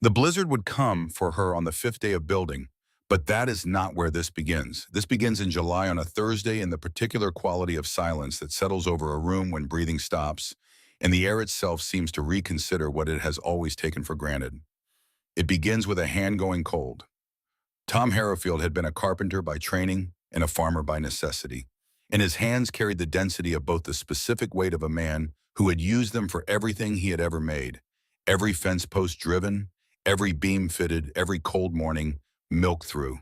The blizzard would come for her on the fifth day of building, but that is not where this begins. This begins in July on a Thursday in the particular quality of silence that settles over a room when breathing stops, and the air itself seems to reconsider what it has always taken for granted. It begins with a hand going cold. Tom Harrowfield had been a carpenter by training and a farmer by necessity, and his hands carried the density of both the specific weight of a man who had used them for everything he had ever made, every fence post driven, every beam fitted, every cold morning milked through.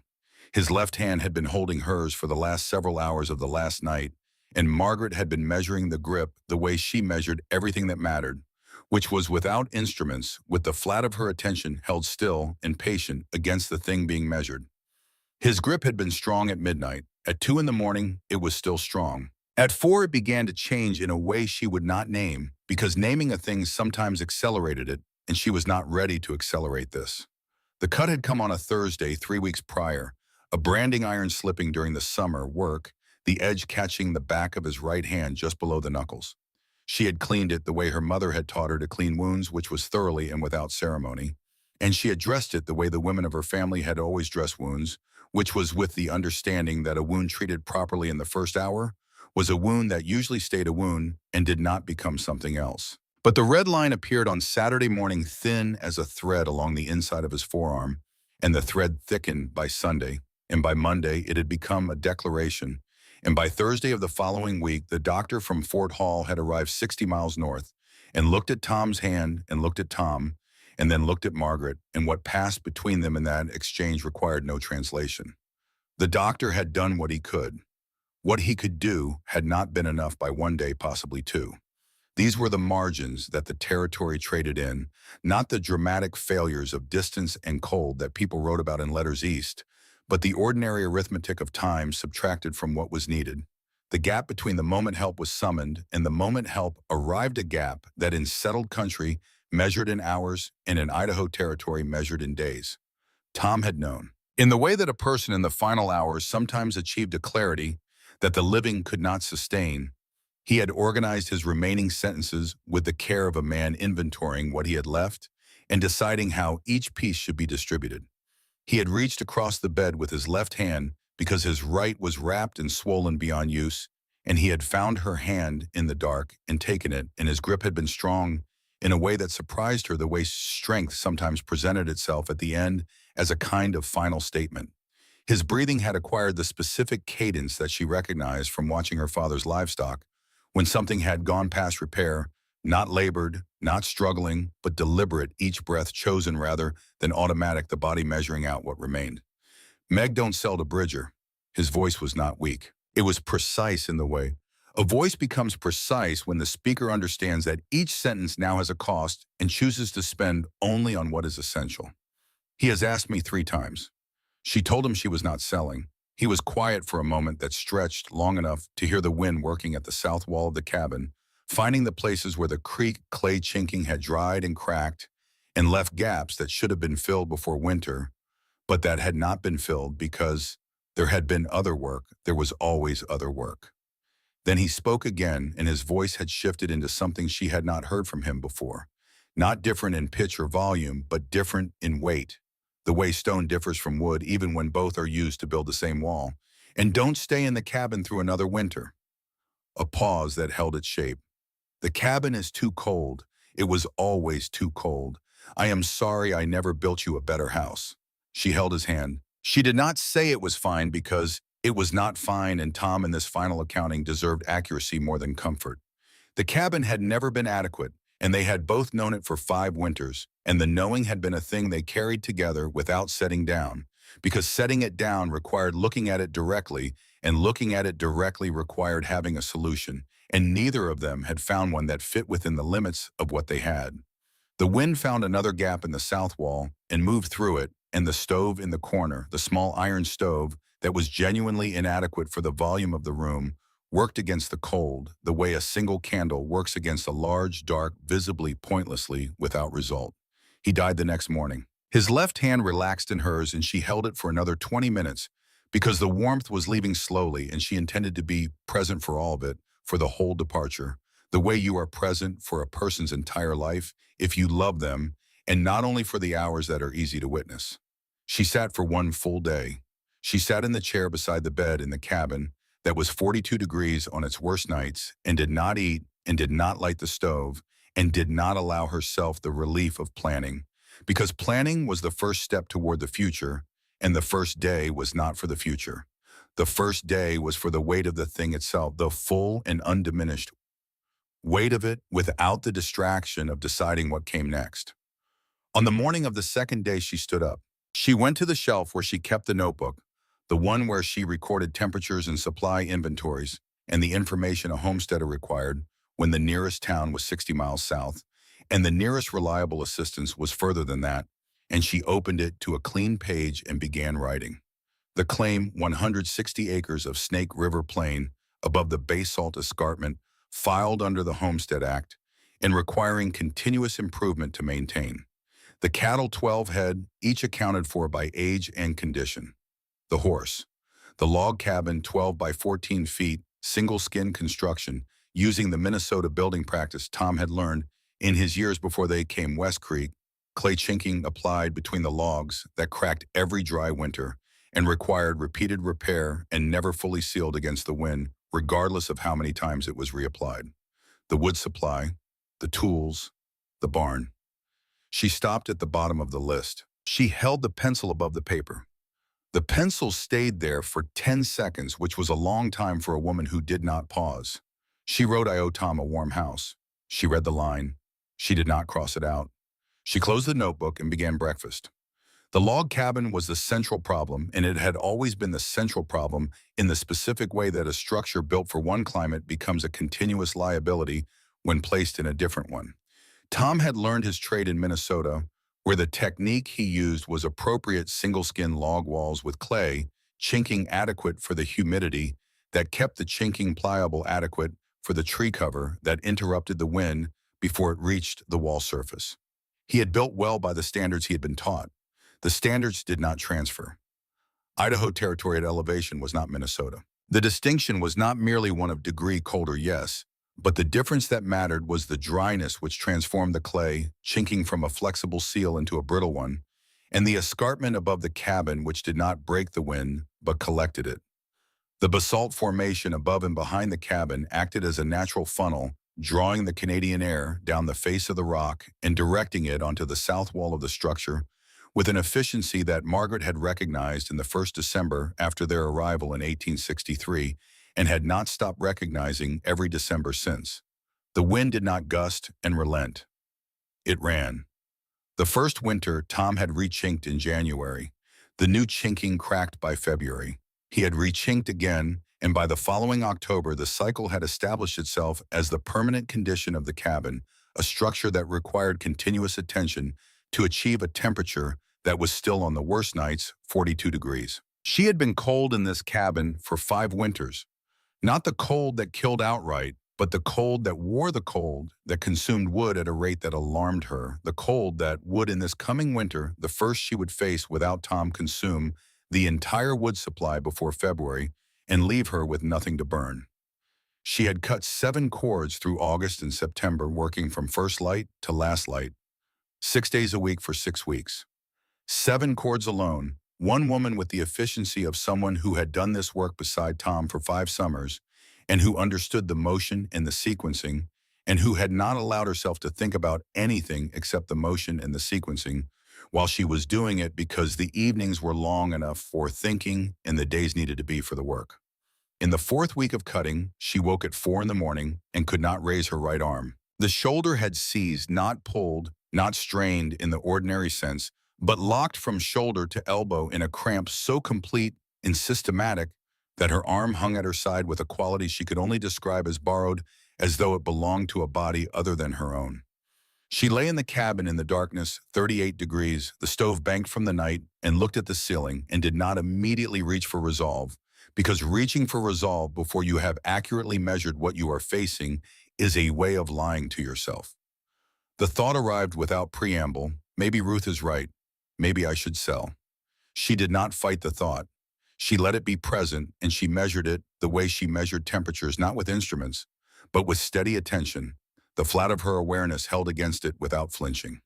His left hand had been holding hers for the last several hours of the last night, and Margaret had been measuring the grip the way she measured everything that mattered, which was without instruments, with the flat of her attention held still and patient against the thing being measured. His grip had been strong at midnight. At 2 in the morning, it was still strong. At 4, it began to change in a way she would not name, because naming a thing sometimes accelerated it, and she was not ready to accelerate this. The cut had come on a Thursday 3 weeks prior, a branding iron slipping during the summer work, the edge catching the back of his right hand just below the knuckles. She had cleaned it the way her mother had taught her to clean wounds, which was thoroughly and without ceremony, and she had dressed it the way the women of her family had always dressed wounds, which was with the understanding that a wound treated properly in the first hour was a wound that usually stayed a wound and did not become something else. But the red line appeared on Saturday morning thin as a thread along the inside of his forearm, and the thread thickened by Sunday, and by Monday it had become a declaration, and by Thursday of the following week the doctor from Fort Hall had arrived 60 miles north, and looked at Tom's hand and looked at Tom, and then looked at Margaret, and what passed between them in that exchange required no translation. The doctor had done what he could. What he could do had not been enough by one day, possibly two. These were the margins that the territory traded in, not the dramatic failures of distance and cold that people wrote about in letters east, but the ordinary arithmetic of time subtracted from what was needed. The gap between the moment help was summoned and the moment help arrived, a gap that in settled country measured in hours and in Idaho territory measured in days. Tom had known. In the way that a person in the final hours sometimes achieved a clarity that the living could not sustain, he had organized his remaining sentences with the care of a man inventorying what he had left and deciding how each piece should be distributed. He had reached across the bed with his left hand because his right was wrapped and swollen beyond use, and he had found her hand in the dark and taken it, and his grip had been strong in a way that surprised her, the way strength sometimes presented itself at the end as a kind of final statement. His breathing had acquired the specific cadence that she recognized from watching her father's livestock when something had gone past repair, not labored, not struggling, but deliberate, each breath chosen rather than automatic, the body measuring out what remained. Meg don't sell to Bridger. His voice was not weak. It was precise in the way. A voice becomes precise when the speaker understands that each sentence now has a cost and chooses to spend only on what is essential. He has asked me 3 times. She told him she was not selling. He was quiet for a moment that stretched long enough to hear the wind working at the south wall of the cabin, finding the places where the creek clay chinking had dried and cracked and left gaps that should have been filled before winter, but that had not been filled because there had been other work. There was always other work. Then he spoke again, and his voice had shifted into something she had not heard from him before. Not different in pitch or volume, but different in weight. The way stone differs from wood even when both are used to build the same wall. And don't stay in the cabin through another winter. A pause that held its shape. The cabin is too cold. It was always too cold. I am sorry I never built you a better house. She held his hand. She did not say it was fine because it was not fine, and Tom in this final accounting deserved accuracy more than comfort. The cabin had never been adequate, and they had both known it for 5 winters, and the knowing had been a thing they carried together without setting down, because setting it down required looking at it directly, and looking at it directly required having a solution, and neither of them had found one that fit within the limits of what they had. The wind found another gap in the south wall and moved through it, and the stove in the corner, the small iron stove that was genuinely inadequate for the volume of the room, worked against the cold the way a single candle works against a large, dark, visibly pointlessly, without result. He died the next morning. His left hand relaxed in hers, and she held it for another 20 minutes because the warmth was leaving slowly, and she intended to be present for all of it, for the whole departure, the way you are present for a person's entire life if you love them And not only for the hours that are easy to witness. She sat for one full day. She sat in the chair beside the bed in the cabin that was 42 degrees on its worst nights and did not eat and did not light the stove and did not allow herself the relief of planning, because planning was the first step toward the future, and the first day was not for the future. The first day was for the weight of the thing itself, the full and undiminished weight of it without the distraction of deciding what came next. On the morning of the second day, she stood up. She went to the shelf where she kept the notebook, the one where she recorded temperatures and supply inventories and the information a homesteader required when the nearest town was 60 miles south, and the nearest reliable assistance was further than that, and she opened it to a clean page and began writing. The claim, 160 acres of Snake River Plain above the basalt escarpment, filed under the Homestead Act and requiring continuous improvement to maintain. The cattle, 12 head, each accounted for by age and condition. The horse. The log cabin, 12 by 14 feet, single-skin construction, using the Minnesota building practice Tom had learned in his years before they came West Creek, clay chinking applied between the logs that cracked every dry winter and required repeated repair and never fully sealed against the wind, regardless of how many times it was reapplied. The wood supply, the tools, the barn. She stopped at the bottom of the list. She held the pencil above the paper. The pencil stayed there for 10 seconds, which was a long time for a woman who did not pause. She wrote, "I owe Tom a warm house." She read the line. She did not cross it out. She closed the notebook and began breakfast. The log cabin was the central problem, and it had always been the central problem in the specific way that a structure built for one climate becomes a continuous liability when placed in a different one. Tom had learned his trade in Minnesota, where the technique he used was appropriate single-skin log walls with clay, chinking adequate for the humidity that kept the chinking pliable adequate for the tree cover that interrupted the wind before it reached the wall surface. He had built well by the standards he had been taught. The standards did not transfer. Idaho territory at elevation was not Minnesota. The distinction was not merely one of degree colder, yes, but the difference that mattered was the dryness which transformed the clay, chinking from a flexible seal into a brittle one, and the escarpment above the cabin which did not break the wind, but collected it. The basalt formation above and behind the cabin acted as a natural funnel, drawing the Canadian air down the face of the rock and directing it onto the south wall of the structure with an efficiency that Margaret had recognized in the first December after their arrival in 1863 and had not stopped recognizing every December since. The wind did not gust and relent. It ran. The first winter, Tom had rechinked in January. The new chinking cracked by February. He had rechinked again, and by the following October, the cycle had established itself as the permanent condition of the cabin, a structure that required continuous attention to achieve a temperature that was still on the worst nights, 42 degrees. She had been cold in this cabin for 5 winters. Not the cold that killed outright, but the cold that wore the cold, that consumed wood at a rate that alarmed her, the cold that would in this coming winter, the first she would face without Tom, consume the entire wood supply before February and leave her with nothing to burn. She had cut 7 cords through August and September, working from first light to last light, 6 days a week for 6 weeks. 7 cords alone, one woman with the efficiency of someone who had done this work beside Tom for 5 summers and who understood the motion and the sequencing and who had not allowed herself to think about anything except the motion and the sequencing while she was doing it because the evenings were long enough for thinking and the days needed to be for the work. In the 4th week of cutting, she woke at 4 in the morning and could not raise her right arm. The shoulder had seized, not pulled, not strained in the ordinary sense, but locked from shoulder to elbow in a cramp so complete and systematic that her arm hung at her side with a quality she could only describe as borrowed, as though it belonged to a body other than her own. She lay in the cabin in the darkness, 38 degrees, the stove banked from the night, and looked at the ceiling and did not immediately reach for resolve, because reaching for resolve before you have accurately measured what you are facing is a way of lying to yourself. The thought arrived without preamble, maybe Ruth is right. Maybe I should sell. She did not fight the thought. She let it be present, and she measured it the way she measured temperatures, not with instruments, but with steady attention, the flat of her awareness held against it without flinching.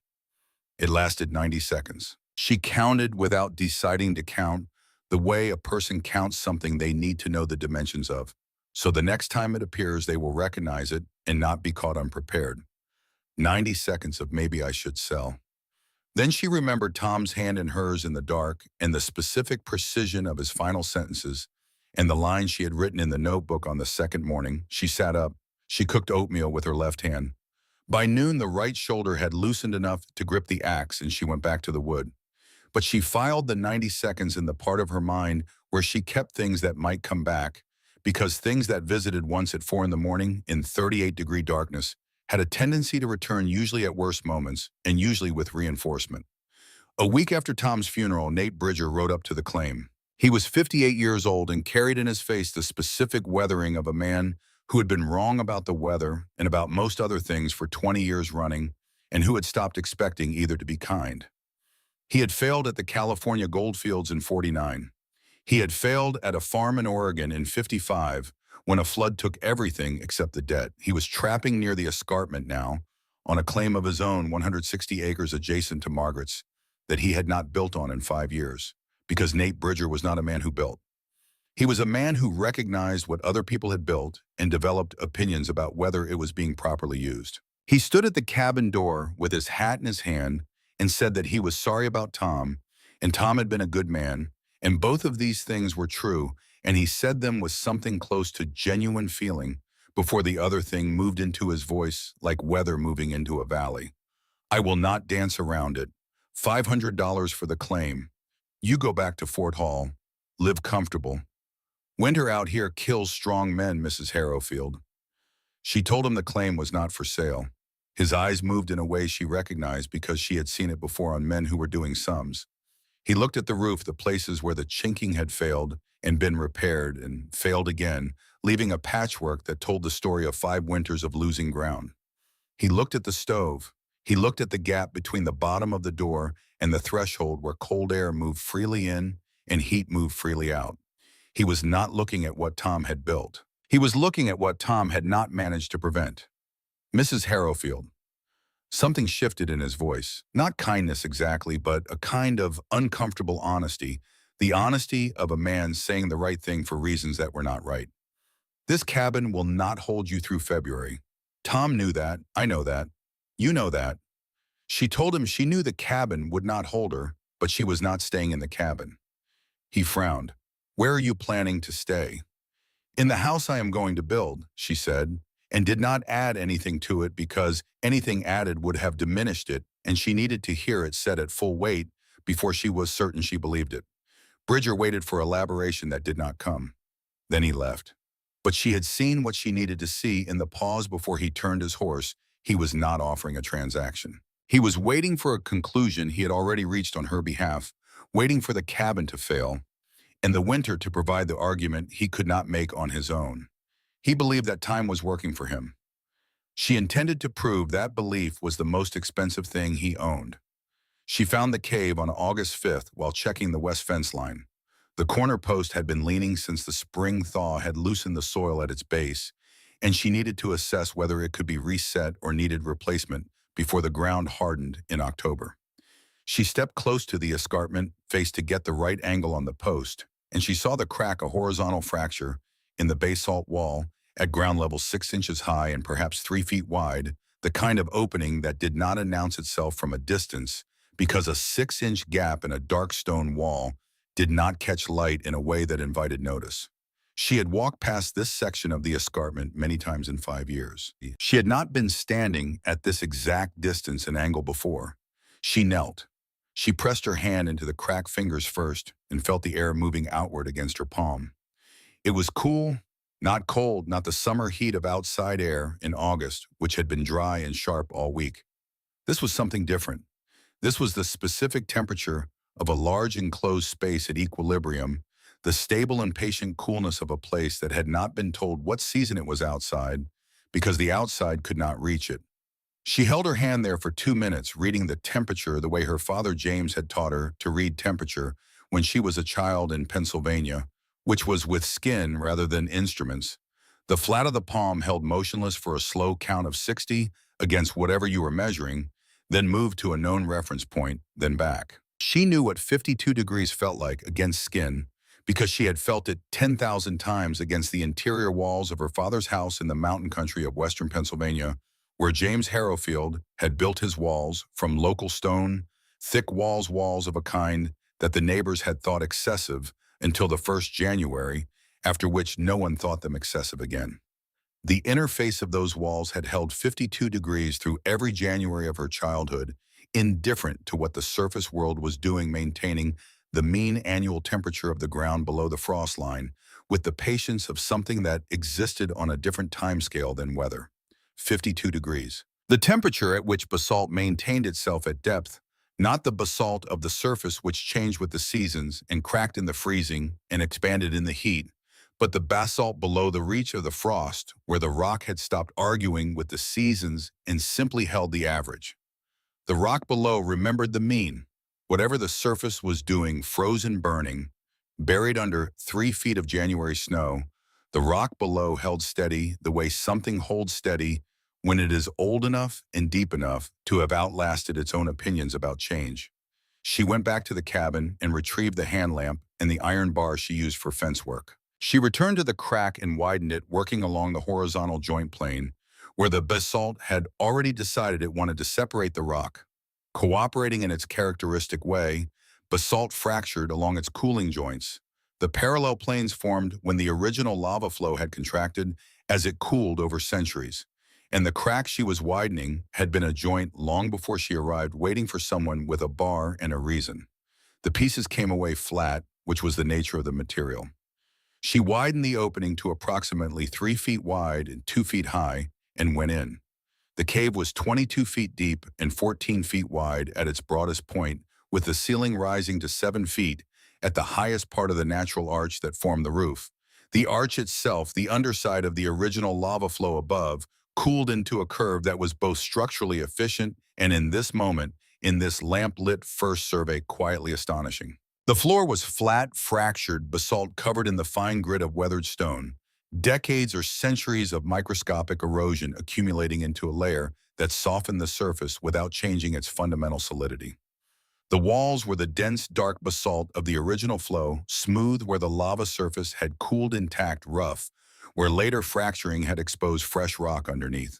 It lasted 90 seconds. She counted without deciding to count, the way a person counts something they need to know the dimensions of. So the next time it appears, they will recognize it and not be caught unprepared. 90 seconds of maybe I should sell. Then she remembered Tom's hand in hers in the dark and the specific precision of his final sentences and the lines she had written in the notebook on the second morning. She sat up. She cooked oatmeal with her left hand. By noon, the right shoulder had loosened enough to grip the axe, and she went back to the wood. But she filed the 90 seconds in the part of her mind where she kept things that might come back, because things that visited once at 4 in the morning in 38-degree darkness had a tendency to return, usually at worst moments and usually with reinforcement. A week after Tom's funeral, Nate Bridger rode up to the claim. He was 58 years old and carried in his face the specific weathering of a man who had been wrong about the weather and about most other things for 20 years running, and who had stopped expecting either to be kind. He had failed at the California goldfields in 49. He had failed at a farm in Oregon in 55 when a flood took everything except the debt. He was trapping near the escarpment now on a claim of his own, 160 acres adjacent to Margaret's, that he had not built on in 5 years, because Nate Bridger was not a man who built. He was a man who recognized what other people had built and developed opinions about whether it was being properly used. He stood at the cabin door with his hat in his hand and said that he was sorry about Tom, and Tom had been a good man, and both of these things were true, and he said them with something close to genuine feeling before the other thing moved into his voice like weather moving into a valley. I will not dance around it. $500 for the claim. You go back to Fort Hall. Live comfortable. Winter out here kills strong men, Mrs. Harrowfield. She told him the claim was not for sale. His eyes moved in a way she recognized because she had seen it before on men who were doing sums. He looked at the roof, the places where the chinking had failed and been repaired and failed again, leaving a patchwork that told the story of 5 winters of losing ground. He looked at the stove. He looked at the gap between the bottom of the door and the threshold where cold air moved freely in and heat moved freely out. He was not looking at what Tom had built. He was looking at what Tom had not managed to prevent. Mrs. Harrowfield. Something shifted in his voice. Not kindness exactly, but a kind of uncomfortable honesty. The honesty of a man saying the right thing for reasons that were not right. This cabin will not hold you through February. Tom knew that. I know that. You know that. She told him she knew the cabin would not hold her, but she was not staying in the cabin. He frowned. Where are you planning to stay? In the house I am going to build, she said, and did not add anything to it because anything added would have diminished it, and she needed to hear it said at full weight before she was certain she believed it. Bridger waited for elaboration that did not come. Then he left. But she had seen what she needed to see in the pause before he turned his horse. He was not offering a transaction. He was waiting for a conclusion he had already reached on her behalf, waiting for the cabin to fail, and the winter to provide the argument he could not make on his own. He believed that time was working for him. She intended to prove that belief was the most expensive thing he owned. She found the cave on August 5th while checking the west fence line. The corner post had been leaning since the spring thaw had loosened the soil at its base, and she needed to assess whether it could be reset or needed replacement before the ground hardened in October. She stepped close to the escarpment, face to get the right angle on the post, and she saw the crack, a horizontal fracture in the basalt wall at ground level 6 inches high and perhaps 3 feet wide, the kind of opening that did not announce itself from a distance because a 6-inch gap in a dark stone wall did not catch light in a way that invited notice. She had walked past this section of the escarpment many times in 5 years. She had not been standing at this exact distance and angle before. She knelt. She pressed her hand into the cracked fingers first and felt the air moving outward against her palm. It was cool, not cold, not the summer heat of outside air in August, which had been dry and sharp all week. This was something different. This was the specific temperature of a large enclosed space at equilibrium, the stable and patient coolness of a place that had not been told what season it was outside because the outside could not reach it. She held her hand there for 2 minutes, reading the temperature the way her father James had taught her to read temperature when she was a child in Pennsylvania, which was with skin rather than instruments. The flat of the palm held motionless for a slow count of 60 against whatever you were measuring, then moved to a known reference point, then back. She knew what 52 degrees felt like against skin because she had felt it 10,000 times against the interior walls of her father's house in the mountain country of western Pennsylvania, where James Harrowfield had built his walls from local stone, thick walls of a kind that the neighbors had thought excessive until the 1st January, after which no one thought them excessive again. The inner face of those walls had held 52 degrees through every January of her childhood, indifferent to what the surface world was doing, maintaining the mean annual temperature of the ground below the frost line, with the patience of something that existed on a different timescale than weather. 52 degrees. The temperature at which basalt maintained itself at depth, not the basalt of the surface which changed with the seasons and cracked in the freezing and expanded in the heat, but the basalt below the reach of the frost, where the rock had stopped arguing with the seasons and simply held the average. The rock below remembered the mean. Whatever the surface was doing, frozen, burning, buried under 3 feet of January snow, the rock below held steady the way something holds steady when it is old enough and deep enough to have outlasted its own opinions about change. She went back to the cabin and retrieved the hand lamp and the iron bar she used for fence work. She returned to the crack and widened it, working along the horizontal joint plane, where the basalt had already decided it wanted to separate the rock. Cooperating in its characteristic way, basalt fractured along its cooling joints. The parallel planes formed when the original lava flow had contracted as it cooled over centuries, and the crack she was widening had been a joint long before she arrived, waiting for someone with a bar and a reason. The pieces came away flat, which was the nature of the material. She widened the opening to approximately 3 feet wide and 2 feet high and went in. The cave was 22 feet deep and 14 feet wide at its broadest point, with the ceiling rising to 7 feet at the highest part of the natural arch that formed the roof. The arch itself, the underside of the original lava flow above, cooled into a curve that was both structurally efficient and in this moment, in this lamp-lit first survey, quietly astonishing. The floor was flat, fractured basalt covered in the fine grit of weathered stone, decades or centuries of microscopic erosion accumulating into a layer that softened the surface without changing its fundamental solidity. The walls were the dense, dark basalt of the original flow, smooth where the lava surface had cooled intact, rough where later fracturing had exposed fresh rock underneath.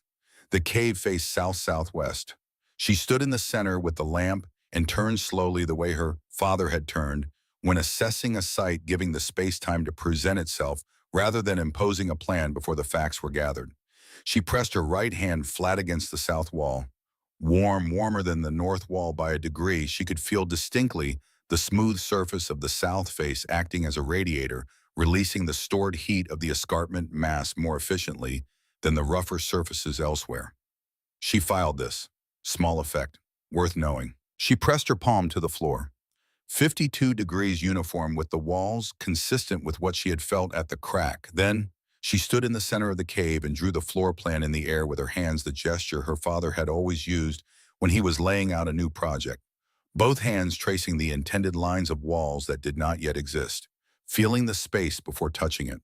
The cave faced south-southwest. She stood in the center with the lamp and turned slowly the way her father had turned when assessing a site, giving the space-time to present itself rather than imposing a plan before the facts were gathered. She pressed her right hand flat against the south wall. Warmer than the north wall by a degree, she could feel distinctly the smooth surface of the south face acting as a radiator, releasing the stored heat of the escarpment mass more efficiently than the rougher surfaces elsewhere. She filed this. Small effect, worth knowing. She pressed her palm to the floor. 52 degrees uniform with the walls, consistent with what she had felt at the crack. Then, she stood in the center of the cave and drew the floor plan in the air with her hands, the gesture her father had always used when he was laying out a new project. Both hands tracing the intended lines of walls that did not yet exist, feeling the space before touching it.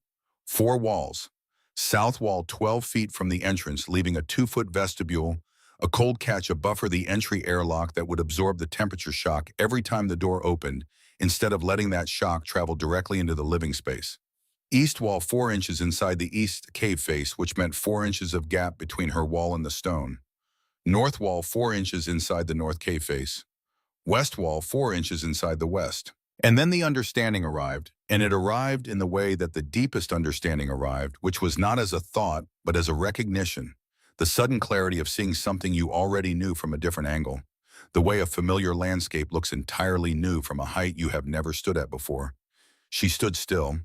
4 walls. South wall 12 feet from the entrance, leaving a 2-foot vestibule, a cold catch, a buffer, the entry airlock that would absorb the temperature shock every time the door opened, instead of letting that shock travel directly into the living space. East wall 4 inches inside the east cave face, which meant 4 inches of gap between her wall and the stone. North wall 4 inches inside the north cave face. West wall 4 inches inside the west. And then the understanding arrived, and it arrived in the way that the deepest understanding arrived, which was not as a thought, but as a recognition. The sudden clarity of seeing something you already knew from a different angle. The way a familiar landscape looks entirely new from a height you have never stood at before. She stood still.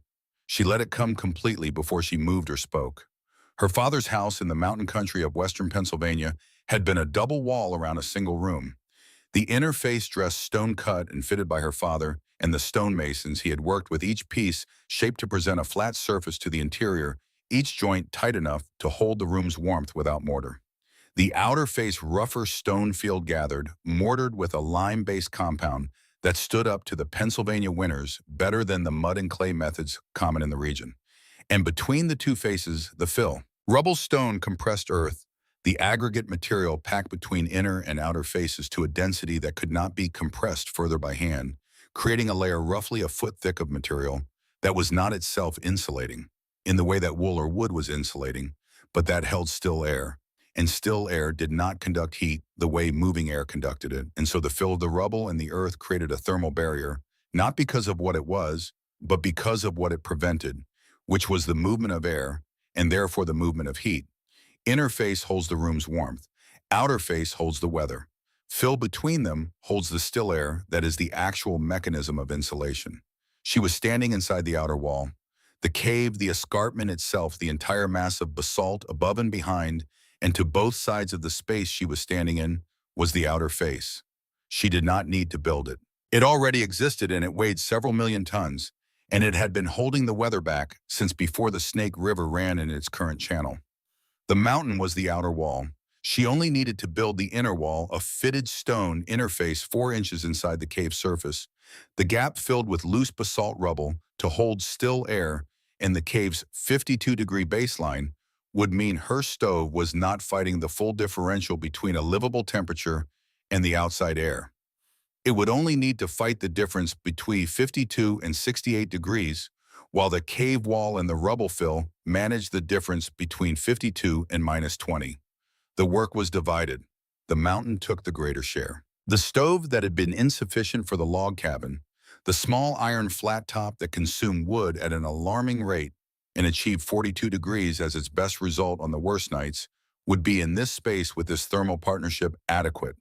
She let it come completely before she moved or spoke. Her father's house in the mountain country of western Pennsylvania had been a double wall around a single room. The inner face dressed stone cut and fitted by her father and the stonemasons he had worked with, each piece shaped to present a flat surface to the interior, each joint tight enough to hold the room's warmth without mortar. The outer face rougher stone field gathered, mortared with a lime-based compound that stood up to the Pennsylvania winters better than the mud and clay methods common in the region. And between the two faces, the fill. Rubble stone, compressed earth, The aggregate material packed between inner and outer faces to a density that could not be compressed further by hand, creating a layer roughly a foot thick of material that was not itself insulating, in the way that wool or wood was insulating, but that held still air. And still air did not conduct heat the way moving air conducted it, and so the fill of the rubble and the earth created a thermal barrier, not because of what it was, but because of what it prevented, which was the movement of air, and therefore the movement of heat. Inner face holds the room's warmth. Outer face holds the weather. Fill between them holds the still air that is the actual mechanism of insulation. She was standing inside the outer wall. The cave, the escarpment itself, the entire mass of basalt above and behind, and to both sides of the space she was standing in, was the outer face. She did not need to build it. It already existed and it weighed several million tons, and it had been holding the weather back since before the Snake River ran in its current channel. The mountain was the outer wall. She only needed to build the inner wall, a fitted stone interface 4 inches inside the cave surface, the gap filled with loose basalt rubble to hold still air, and the cave's 52-degree baseline would mean her stove was not fighting the full differential between a livable temperature and the outside air. It would only need to fight the difference between 52 and 68 degrees, while the cave wall and the rubble fill managed the difference between 52 and -20. The work was divided. The mountain took the greater share. The stove that had been insufficient for the log cabin, the small iron flat top that consumed wood at an alarming rate and achieved 42 degrees as its best result on the worst nights, would be in this space with this thermal partnership adequate,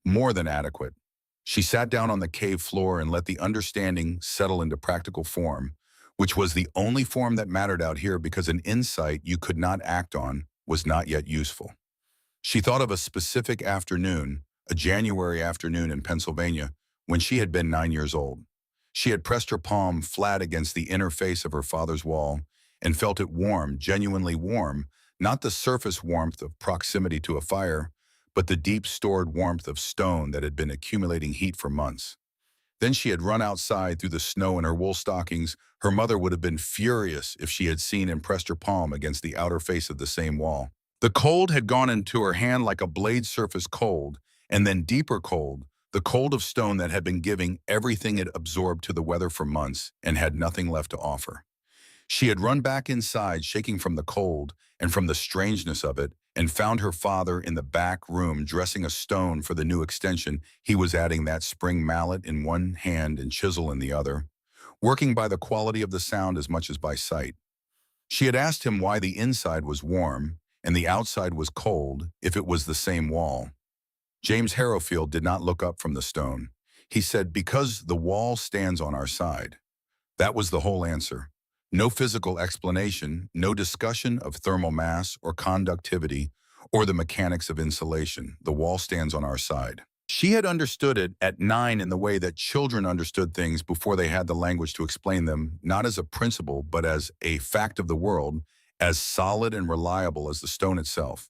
more than adequate. She sat down on the cave floor and let the understanding settle into practical form, which was the only form that mattered out here because an insight you could not act on was not yet useful. She thought of a specific afternoon, a January afternoon in Pennsylvania, when she had been 9 years old. She had pressed her palm flat against the inner face of her father's wall and felt it warm, genuinely warm, not the surface warmth of proximity to a fire, but the deep stored warmth of stone that had been accumulating heat for months. Then she had run outside through the snow in her wool stockings. Her mother would have been furious if she had seen and pressed her palm against the outer face of the same wall. The cold had gone into her hand like a blade surface cold, and then deeper cold, the cold of stone that had been giving everything it absorbed to the weather for months and had nothing left to offer. She had run back inside, shaking from the cold and from the strangeness of it, and found her father in the back room dressing a stone for the new extension. He was adding that spring mallet in one hand and chisel in the other, working by the quality of the sound as much as by sight. She had asked him why the inside was warm and the outside was cold if it was the same wall. James Harrowfield did not look up from the stone. He said, "Because the wall stands on our side." That was the whole answer. No physical explanation, no discussion of thermal mass or conductivity or the mechanics of insulation. The wall stands on our side. She had understood it at 9 in the way that children understood things before they had the language to explain them, not as a principle, but as a fact of the world, as solid and reliable as the stone itself.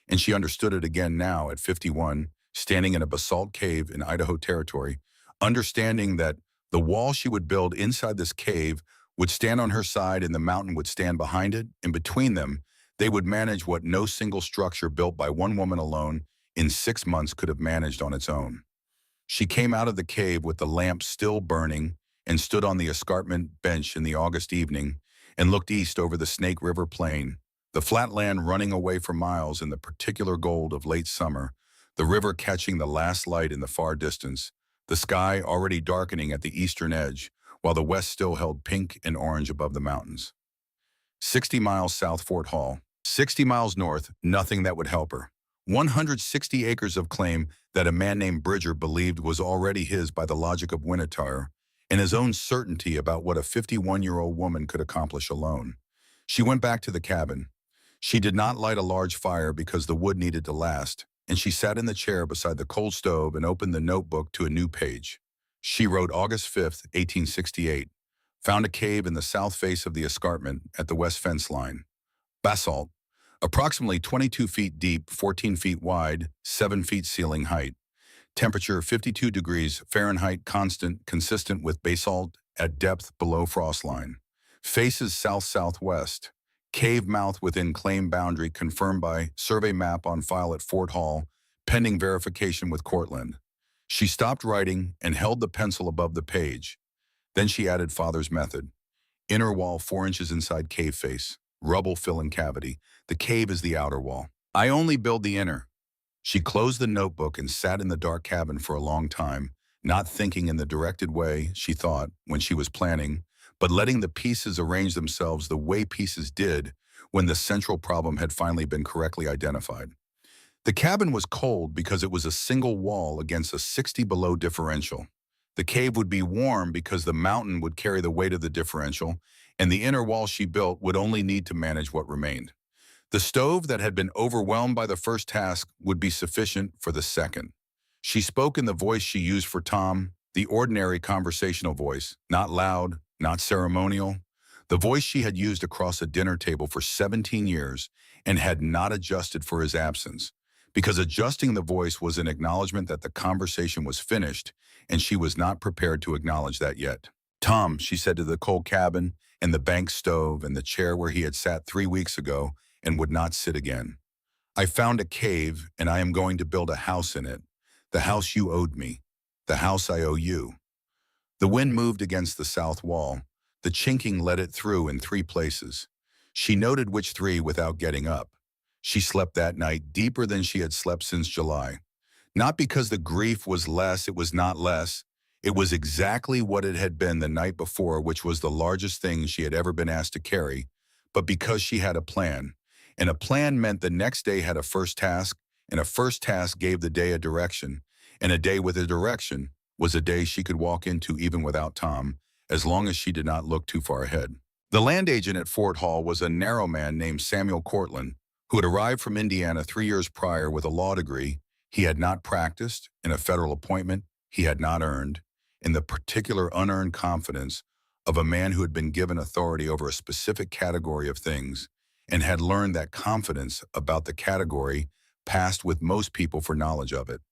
And she understood it again now at 51, standing in a basalt cave in Idaho Territory, understanding that the wall she would build inside this cave would stand on her side and the mountain would stand behind it, and between them, they would manage what no single structure built by one woman alone in 6 months could have managed on its own. She came out of the cave with the lamp still burning and stood on the escarpment bench in the August evening and looked east over the Snake River plain, the flat land running away for miles in the particular gold of late summer, the river catching the last light in the far distance, the sky already darkening at the eastern edge, while the west still held pink and orange above the mountains. 60 miles south Fort Hall, 60 miles north, nothing that would help her. 160 acres of claim that a man named Bridger believed was already his by the logic of Winnettar, and his own certainty about what a 51-year-old woman could accomplish alone. She went back to the cabin. She did not light a large fire because the wood needed to last, and she sat in the chair beside the coal stove and opened the notebook to a new page. She wrote August 5th, 1868, found a cave in the south face of the escarpment at the west fence line. Basalt, approximately 22 feet deep, 14 feet wide, 7 feet ceiling height. Temperature 52 degrees Fahrenheit constant, consistent with basalt at depth below frost line. Faces south-southwest. Cave mouth within claim boundary confirmed by survey map on file at Fort Hall, pending verification with Cortland. She stopped writing and held the pencil above the page. Then she added father's method. Inner wall 4 inches inside cave face. Rubble filling cavity. The cave is the outer wall. I only build the inner. She closed the notebook and sat in the dark cabin for a long time, not thinking in the directed way she thought when she was planning, but letting the pieces arrange themselves the way pieces did when the central problem had finally been correctly identified. The cabin was cold because it was a single wall against a 60 below differential. The cave would be warm because the mountain would carry the weight of the differential, and the inner wall she built would only need to manage what remained. The stove that had been overwhelmed by the first task would be sufficient for the second. She spoke in the voice she used for Tom, the ordinary conversational voice, not loud, not ceremonial, the voice she had used across a dinner table for 17 years and had not adjusted for his absence, because adjusting the voice was an acknowledgement that the conversation was finished, and she was not prepared to acknowledge that yet. Tom, she said to the cold cabin and the bank stove and the chair where he had sat 3 weeks ago and would not sit again. I found a cave, and I am going to build a house in it. The house you owed me. The house I owe you. The wind moved against the south wall. The chinking let it through in 3 places. She noted which 3 without getting up. She slept that night deeper than she had slept since July. Not because the grief was less, it was not less. It was exactly what it had been the night before, which was the largest thing she had ever been asked to carry, but because she had a plan. And a plan meant the next day had a first task, and a first task gave the day a direction, and a day with a direction was a day she could walk into even without Tom, as long as she did not look too far ahead. The land agent at Fort Hall was a narrow man named Samuel Cortland, who had arrived from Indiana 3 years prior with a law degree he had not practiced, and a federal appointment he had not earned, in the particular unearned confidence of a man who had been given authority over a specific category of things and had learned that confidence about the category passed with most people for knowledge of it.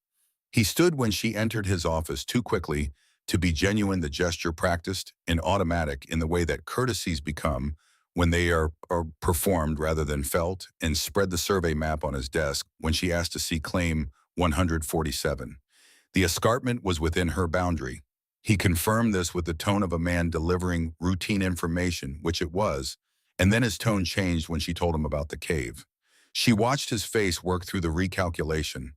He stood when she entered his office too quickly to be genuine, the gesture practiced and automatic in the way that courtesies become when they are performed rather than felt, and spread the survey map on his desk when she asked to see claim 147. The escarpment was within her boundary. He confirmed this with the tone of a man delivering routine information, which it was, and then his tone changed when she told him about the cave. She watched his face work through the recalculation.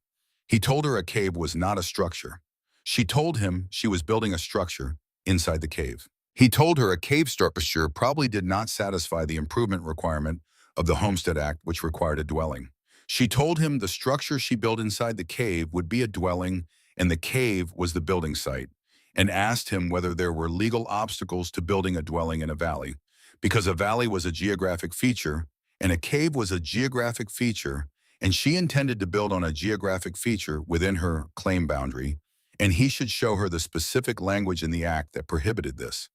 He told her a cave was not a structure. She told him she was building a structure inside the cave. He told her a cave structure probably did not satisfy the improvement requirement of the Homestead Act, which required a dwelling. She told him the structure she built inside the cave would be a dwelling, and the cave was the building site, and asked him whether there were legal obstacles to building a dwelling in a valley, because a valley was a geographic feature, and a cave was a geographic feature, and she intended to build on a geographic feature within her claim boundary, and he should show her the specific language in the act that prohibited this.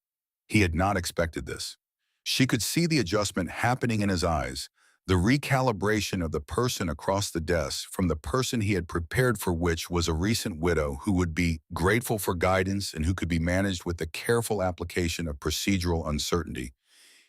He had not expected this. She could see the adjustment happening in his eyes, the recalibration of the person across the desk from the person he had prepared for, which was a recent widow who would be grateful for guidance and who could be managed with the careful application of procedural uncertainty.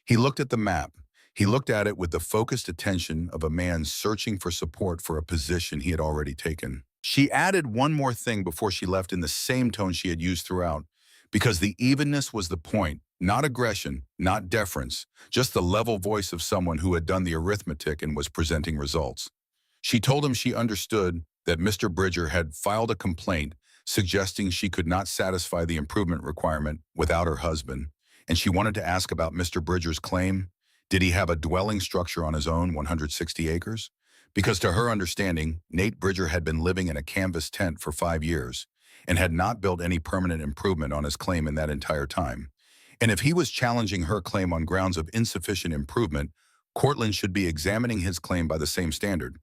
He looked at the map. He looked at it with the focused attention of a man searching for support for a position he had already taken. She added one more thing before she left in the same tone she had used throughout, because the evenness was the point, not aggression, not deference, just the level voice of someone who had done the arithmetic and was presenting results. She told him she understood that Mr. Bridger had filed a complaint suggesting she could not satisfy the improvement requirement without her husband, and she wanted to ask about Mr. Bridger's claim. Did he have a dwelling structure on his own 160 acres? Because to her understanding, Nate Bridger had been living in a canvas tent for 5 years and had not built any permanent improvement on his claim in that entire time. And if he was challenging her claim on grounds of insufficient improvement, Cortland should be examining his claim by the same standard.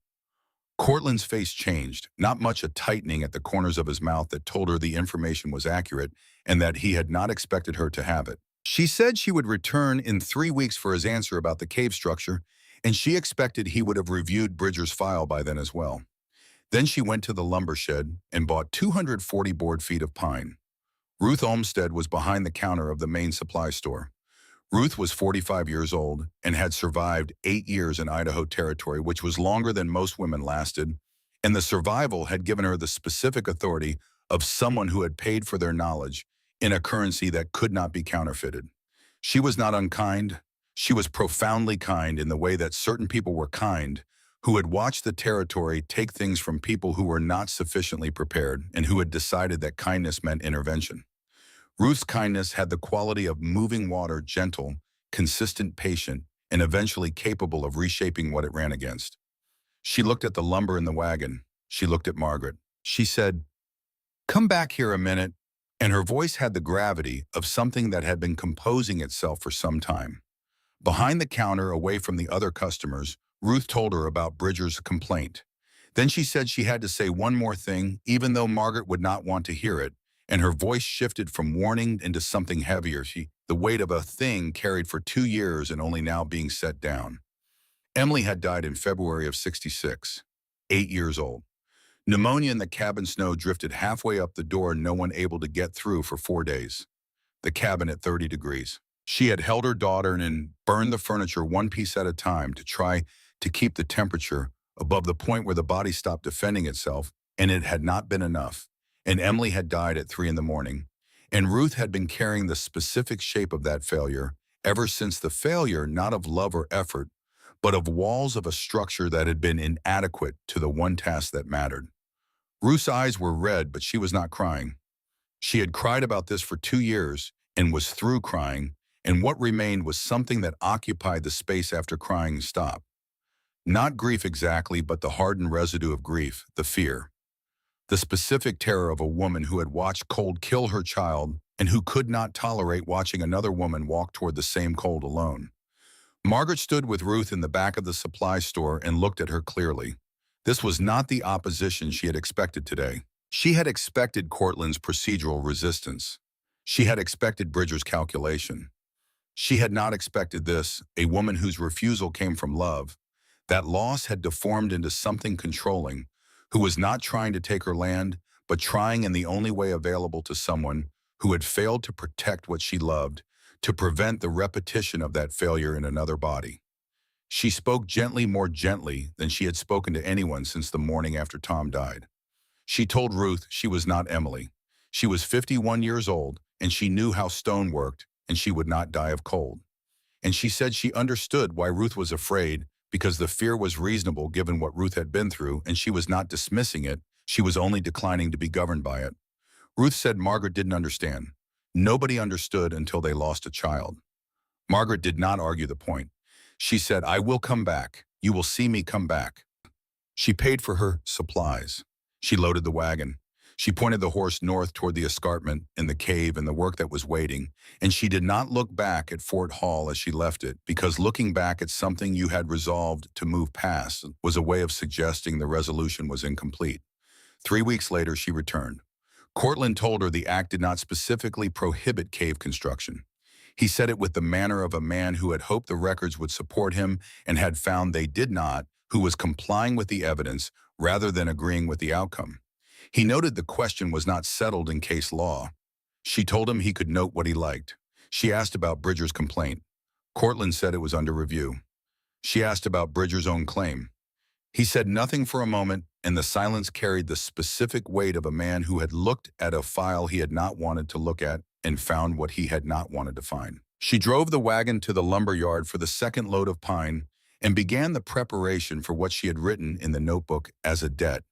Cortland's face changed, not much a tightening at the corners of his mouth that told her the information was accurate and that he had not expected her to have it. She said she would return in 3 weeks for his answer about the cave structure, and she expected he would have reviewed Bridger's file by then as well. Then she went to the lumber shed and bought 240 board feet of pine. Ruth Olmsted was behind the counter of the main supply store. Ruth was 45 years old and had survived 8 years in Idaho Territory, which was longer than most women lasted, and the survival had given her the specific authority of someone who had paid for their knowledge in a currency that could not be counterfeited. She was not unkind. She was profoundly kind in the way that certain people were kind who had watched the territory take things from people who were not sufficiently prepared and who had decided that kindness meant intervention. Ruth's kindness had the quality of moving water, gentle, consistent, patient, and eventually capable of reshaping what it ran against. She looked at the lumber in the wagon. She looked at Margaret. She said, "Come back here a minute," and her voice had the gravity of something that had been composing itself for some time. Behind the counter, away from the other customers, Ruth told her about Bridger's complaint. Then she said she had to say one more thing, even though Margaret would not want to hear it, and her voice shifted from warning into something heavier, the weight of a thing carried for 2 years and only now being set down. Emily had died in February of '66, 8 years old. Pneumonia in the cabin, snow drifted halfway up the door, no one able to get through for 4 days. The cabin at 30 degrees. She had held her daughter and burned the furniture one piece at a time to try to keep the temperature above the point where the body stopped defending itself, and it had not been enough. And Emily had died at 3 in the morning. And Ruth had been carrying the specific shape of that failure ever since, the failure not of love or effort, but of walls of a structure that had been inadequate to the one task that mattered. Ruth's eyes were red, but she was not crying. She had cried about this for 2 years and was through crying, and what remained was something that occupied the space after crying stopped. Not grief exactly, but the hardened residue of grief, the fear. The specific terror of a woman who had watched cold kill her child and who could not tolerate watching another woman walk toward the same cold alone. Margaret stood with Ruth in the back of the supply store and looked at her clearly. This was not the opposition she had expected today. She had expected Cortland's procedural resistance. She had expected Bridger's calculation. She had not expected this, a woman whose refusal came from love. That loss had deformed into something controlling, who was not trying to take her land, but trying in the only way available to someone who had failed to protect what she loved, to prevent the repetition of that failure in another body. She spoke gently, more gently than she had spoken to anyone since the morning after Tom died. She told Ruth she was not Emily. She was 51 years old, and she knew how stone worked, and she would not die of cold. And she said she understood why Ruth was afraid, because the fear was reasonable given what Ruth had been through, and she was not dismissing it, she was only declining to be governed by it. Ruth said Margaret didn't understand. Nobody understood until they lost a child. Margaret did not argue the point. She said, "I will come back. You will see me come back." She paid for her supplies. She loaded the wagon. She pointed the horse north toward the escarpment and the cave and the work that was waiting, and she did not look back at Fort Hall as she left it, because looking back at something you had resolved to move past was a way of suggesting the resolution was incomplete. 3 weeks later, she returned. Cortland told her the act did not specifically prohibit cave construction. He said it with the manner of a man who had hoped the records would support him and had found they did not, who was complying with the evidence rather than agreeing with the outcome. He noted the question was not settled in case law. She told him he could note what he liked. She asked about Bridger's complaint. Cortland said it was under review. She asked about Bridger's own claim. He said nothing for a moment, and the silence carried the specific weight of a man who had looked at a file he had not wanted to look at and found what he had not wanted to find. She drove the wagon to the lumber yard for the second load of pine and began the preparation for what she had written in the notebook as a debt,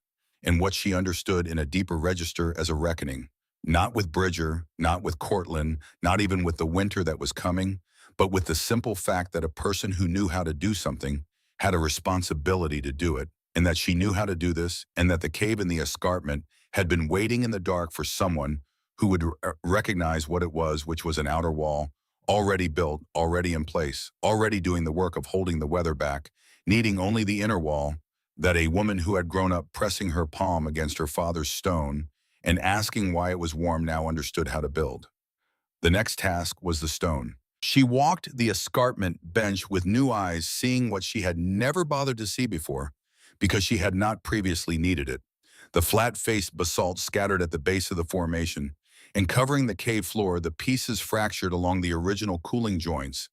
and what she understood in a deeper register as a reckoning. Not with Bridger, not with Cortland, not even with the winter that was coming, but with the simple fact that a person who knew how to do something had a responsibility to do it, and that she knew how to do this, and that the cave in the escarpment had been waiting in the dark for someone who would recognize what it was, which was an outer wall, already built, already in place, already doing the work of holding the weather back, needing only the inner wall, that a woman who had grown up pressing her palm against her father's stone and asking why it was warm now understood how to build. The next task was the stone. She walked the escarpment bench with new eyes, seeing what she had never bothered to see before, because she had not previously needed it. The flat-faced basalt scattered at the base of the formation, and covering the cave floor, the pieces fractured along the original cooling joints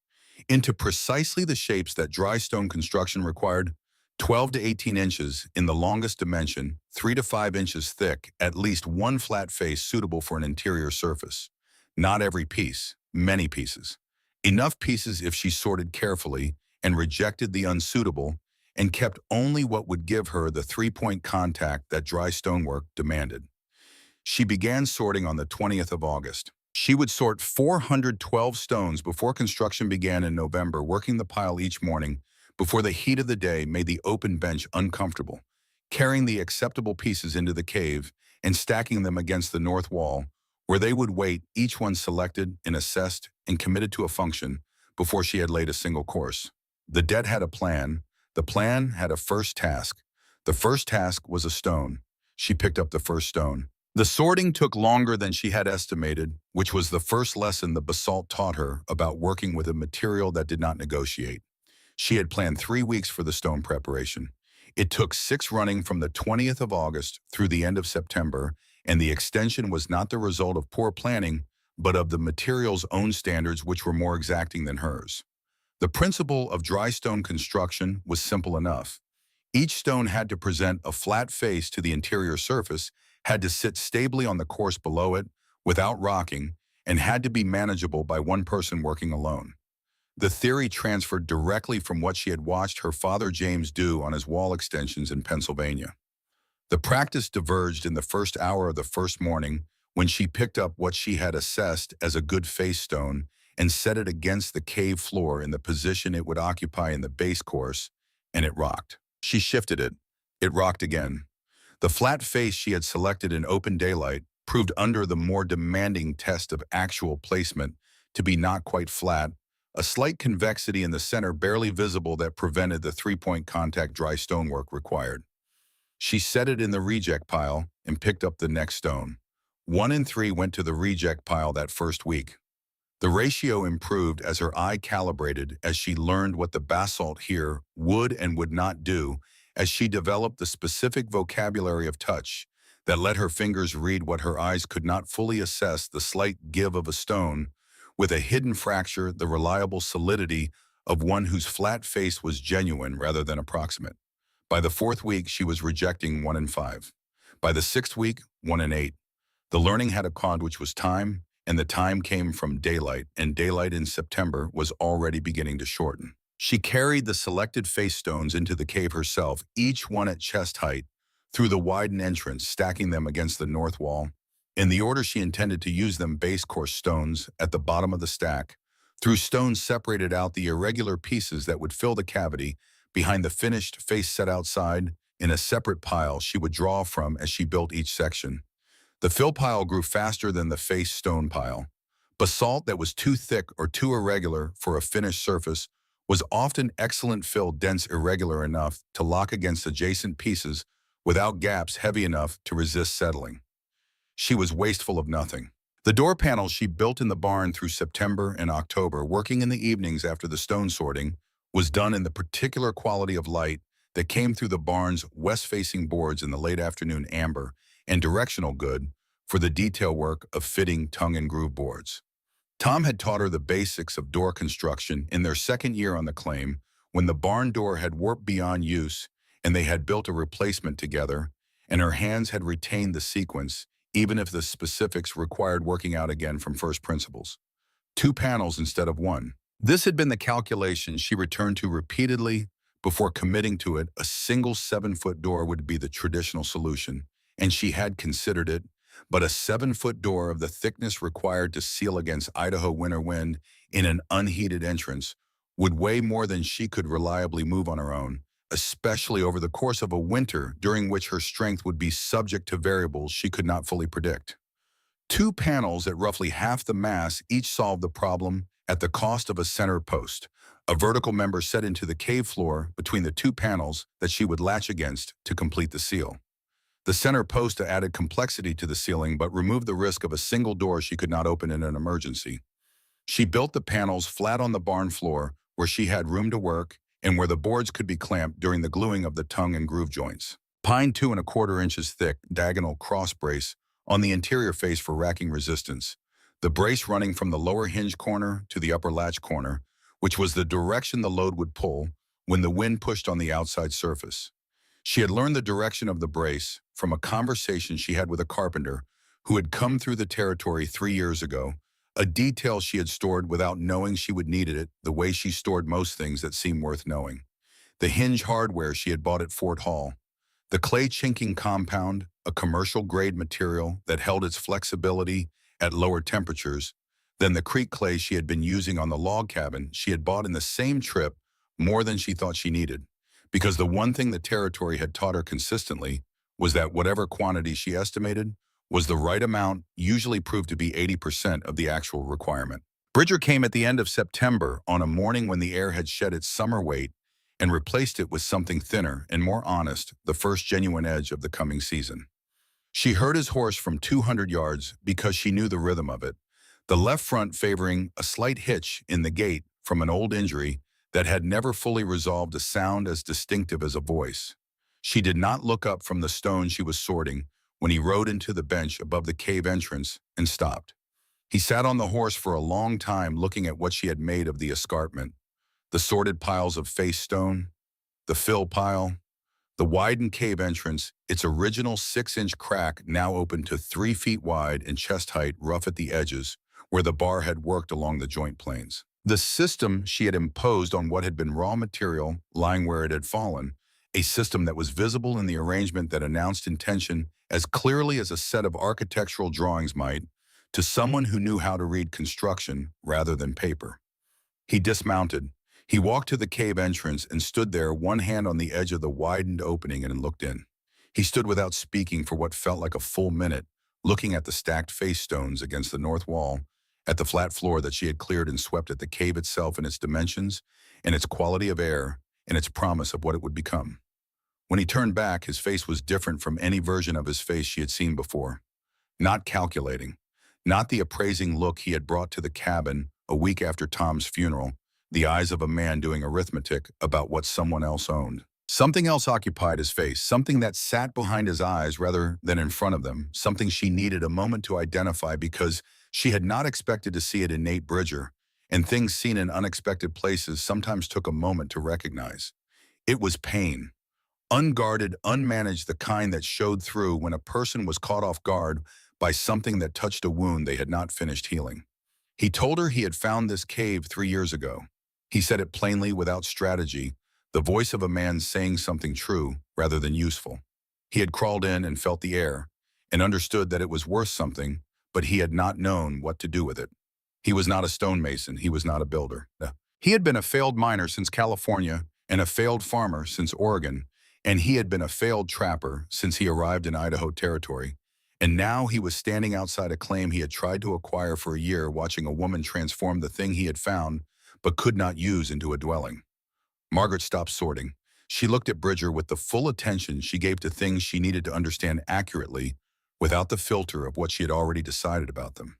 into precisely the shapes that dry stone construction required: 12 to 18 inches in the longest dimension, 3 to 5 inches thick, at least one flat face suitable for an interior surface. Not every piece, many pieces. Enough pieces if she sorted carefully and rejected the unsuitable and kept only what would give her the three-point contact that dry stonework demanded. She began sorting on the 20th of August. She would sort 412 stones before construction began in November, working the pile each morning before the heat of the day made the open bench uncomfortable, carrying the acceptable pieces into the cave and stacking them against the north wall, where they would wait, each one selected and assessed and committed to a function before she had laid a single course. The debt had a plan. The plan had a first task. The first task was a stone. She picked up the first stone. The sorting took longer than she had estimated, which was the first lesson the basalt taught her about working with a material that did not negotiate. She had planned 3 weeks for the stone preparation. It took 6 running from the 20th of August through the end of September, and the extension was not the result of poor planning, but of the material's own standards, which were more exacting than hers. The principle of dry stone construction was simple enough. Each stone had to present a flat face to the interior surface, had to sit stably on the course below it without rocking, and had to be manageable by one person working alone. The theory transferred directly from what she had watched her father James do on his wall extensions in Pennsylvania. The practice diverged in the first hour of the first morning when she picked up what she had assessed as a good face stone and set it against the cave floor in the position it would occupy in the base course, and it rocked. She shifted it. It rocked again. The flat face she had selected in open daylight proved under the more demanding test of actual placement to be not quite flat, a slight convexity in the center barely visible that prevented the three-point contact dry stonework required. She set it in the reject pile and picked up the next stone. 1 and 3 went to the reject pile that first week. The ratio improved as her eye calibrated as she learned what the basalt here would and would not do, as she developed the specific vocabulary of touch that let her fingers read what her eyes could not fully assess: the slight give of a stone with a hidden fracture, the reliable solidity of one whose flat face was genuine rather than approximate. By the 4th week, she was rejecting 1 and 5. By the 6th week, 1 and 8. The learning had a cause, which was time, and the time came from daylight, and daylight in September was already beginning to shorten. She carried the selected face stones into the cave herself, each one at chest height, through the widened entrance, stacking them against the north wall. In the order she intended to use them: base course stones at the bottom of the stack. Through stones separated out the irregular pieces that would fill the cavity behind the finished face set outside in a separate pile she would draw from as she built each section. The fill pile grew faster than the face stone pile. Basalt that was too thick or too irregular for a finished surface was often excellent fill, dense, irregular enough to lock against adjacent pieces without gaps heavy enough to resist settling. She was wasteful of nothing. The door panels she built in the barn through September and October, working in the evenings after the stone sorting, was done in the particular quality of light that came through the barn's west-facing boards in the late afternoon amber and directional good for the detail work of fitting tongue and groove boards. Tom had taught her the basics of door construction in their 2nd year on the claim, when the barn door had warped beyond use and they had built a replacement together, and her hands had retained the sequence, even if the specifics required working out again from first principles. 2 panels instead of 1. This had been the calculation she returned to repeatedly before committing to it. A single 7-foot door would be the traditional solution, and she had considered it, but a 7-foot door of the thickness required to seal against Idaho winter wind in an unheated entrance would weigh more than she could reliably move on her own, especially over the course of a winter during which her strength would be subject to variables she could not fully predict. 2 panels at roughly half the mass each solved the problem at the cost of a center post, a vertical member set into the cave floor between the 2 panels that she would latch against to complete the seal. The center post added complexity to the ceiling but removed the risk of a single door she could not open in an emergency. She built the panels flat on the barn floor where she had room to work and where the boards could be clamped during the gluing of the tongue and groove joints. Pine 2¼ inches thick, diagonal cross brace on the interior face for racking resistance, the brace running from the lower hinge corner to the upper latch corner, which was the direction the load would pull when the wind pushed on the outside surface. She had learned the direction of the brace from a conversation she had with a carpenter who had come through the territory 3 years ago, a detail she had stored without knowing she would need it the way she stored most things that seemed worth knowing. The hinge hardware she had bought at Fort Hall, the clay chinking compound, a commercial-grade material that held its flexibility at lower temperatures than the creek clay she had been using on the log cabin she had bought in the same trip more than she thought she needed. Because the one thing the territory had taught her consistently was that whatever quantity she estimated was the right amount usually proved to be 80% of the actual requirement. Bridger came at the end of September on a morning when the air had shed its summer weight and replaced it with something thinner and more honest, the first genuine edge of the coming season. She heard his horse from 200 yards because she knew the rhythm of it, the left front favoring a slight hitch in the gait from an old injury that had never fully resolved a sound as distinctive as a voice. She did not look up from the stone she was sorting when he rode into the bench above the cave entrance and stopped. He sat on the horse for a long time looking at what she had made of the escarpment, the sorted piles of face stone, the fill pile, the widened cave entrance, its original 6-inch crack now open to 3 feet wide and chest height rough at the edges where the bar had worked along the joint planes. The system she had imposed on what had been raw material lying where it had fallen, a system that was visible in the arrangement that announced intention as clearly as a set of architectural drawings might, to someone who knew how to read construction rather than paper. He dismounted. He walked to the cave entrance and stood there, one hand on the edge of the widened opening, and looked in. He stood without speaking for what felt like a full minute, looking at the stacked face stones against the north wall, at the flat floor that she had cleared and swept, at the cave itself and its dimensions, and its quality of air, and its promise of what it would become. When he turned back, his face was different from any version of his face she had seen before. Not calculating, not the appraising look he had brought to the cabin a week after Tom's funeral, the eyes of a man doing arithmetic about what someone else owned. Something else occupied his face, something that sat behind his eyes rather than in front of them, something she needed a moment to identify because she had not expected to see it in Nate Bridger, and things seen in unexpected places sometimes took a moment to recognize. It was pain. Unguarded, unmanaged, the kind that showed through when a person was caught off guard by something that touched a wound they had not finished healing. He told her he had found this cave 3 years ago. He said it plainly, without strategy, the voice of a man saying something true rather than useful. He had crawled in and felt the air and understood that it was worth something, but he had not known what to do with it. He was not a stonemason. He was not a builder. He had been a failed miner since California and a failed farmer since Oregon, and he had been a failed trapper since he arrived in Idaho Territory. And now he was standing outside a claim he had tried to acquire for a year, watching a woman transform the thing he had found but could not use into a dwelling. Margaret stopped sorting. She looked at Bridger with the full attention she gave to things she needed to understand accurately, without the filter of what she had already decided about them.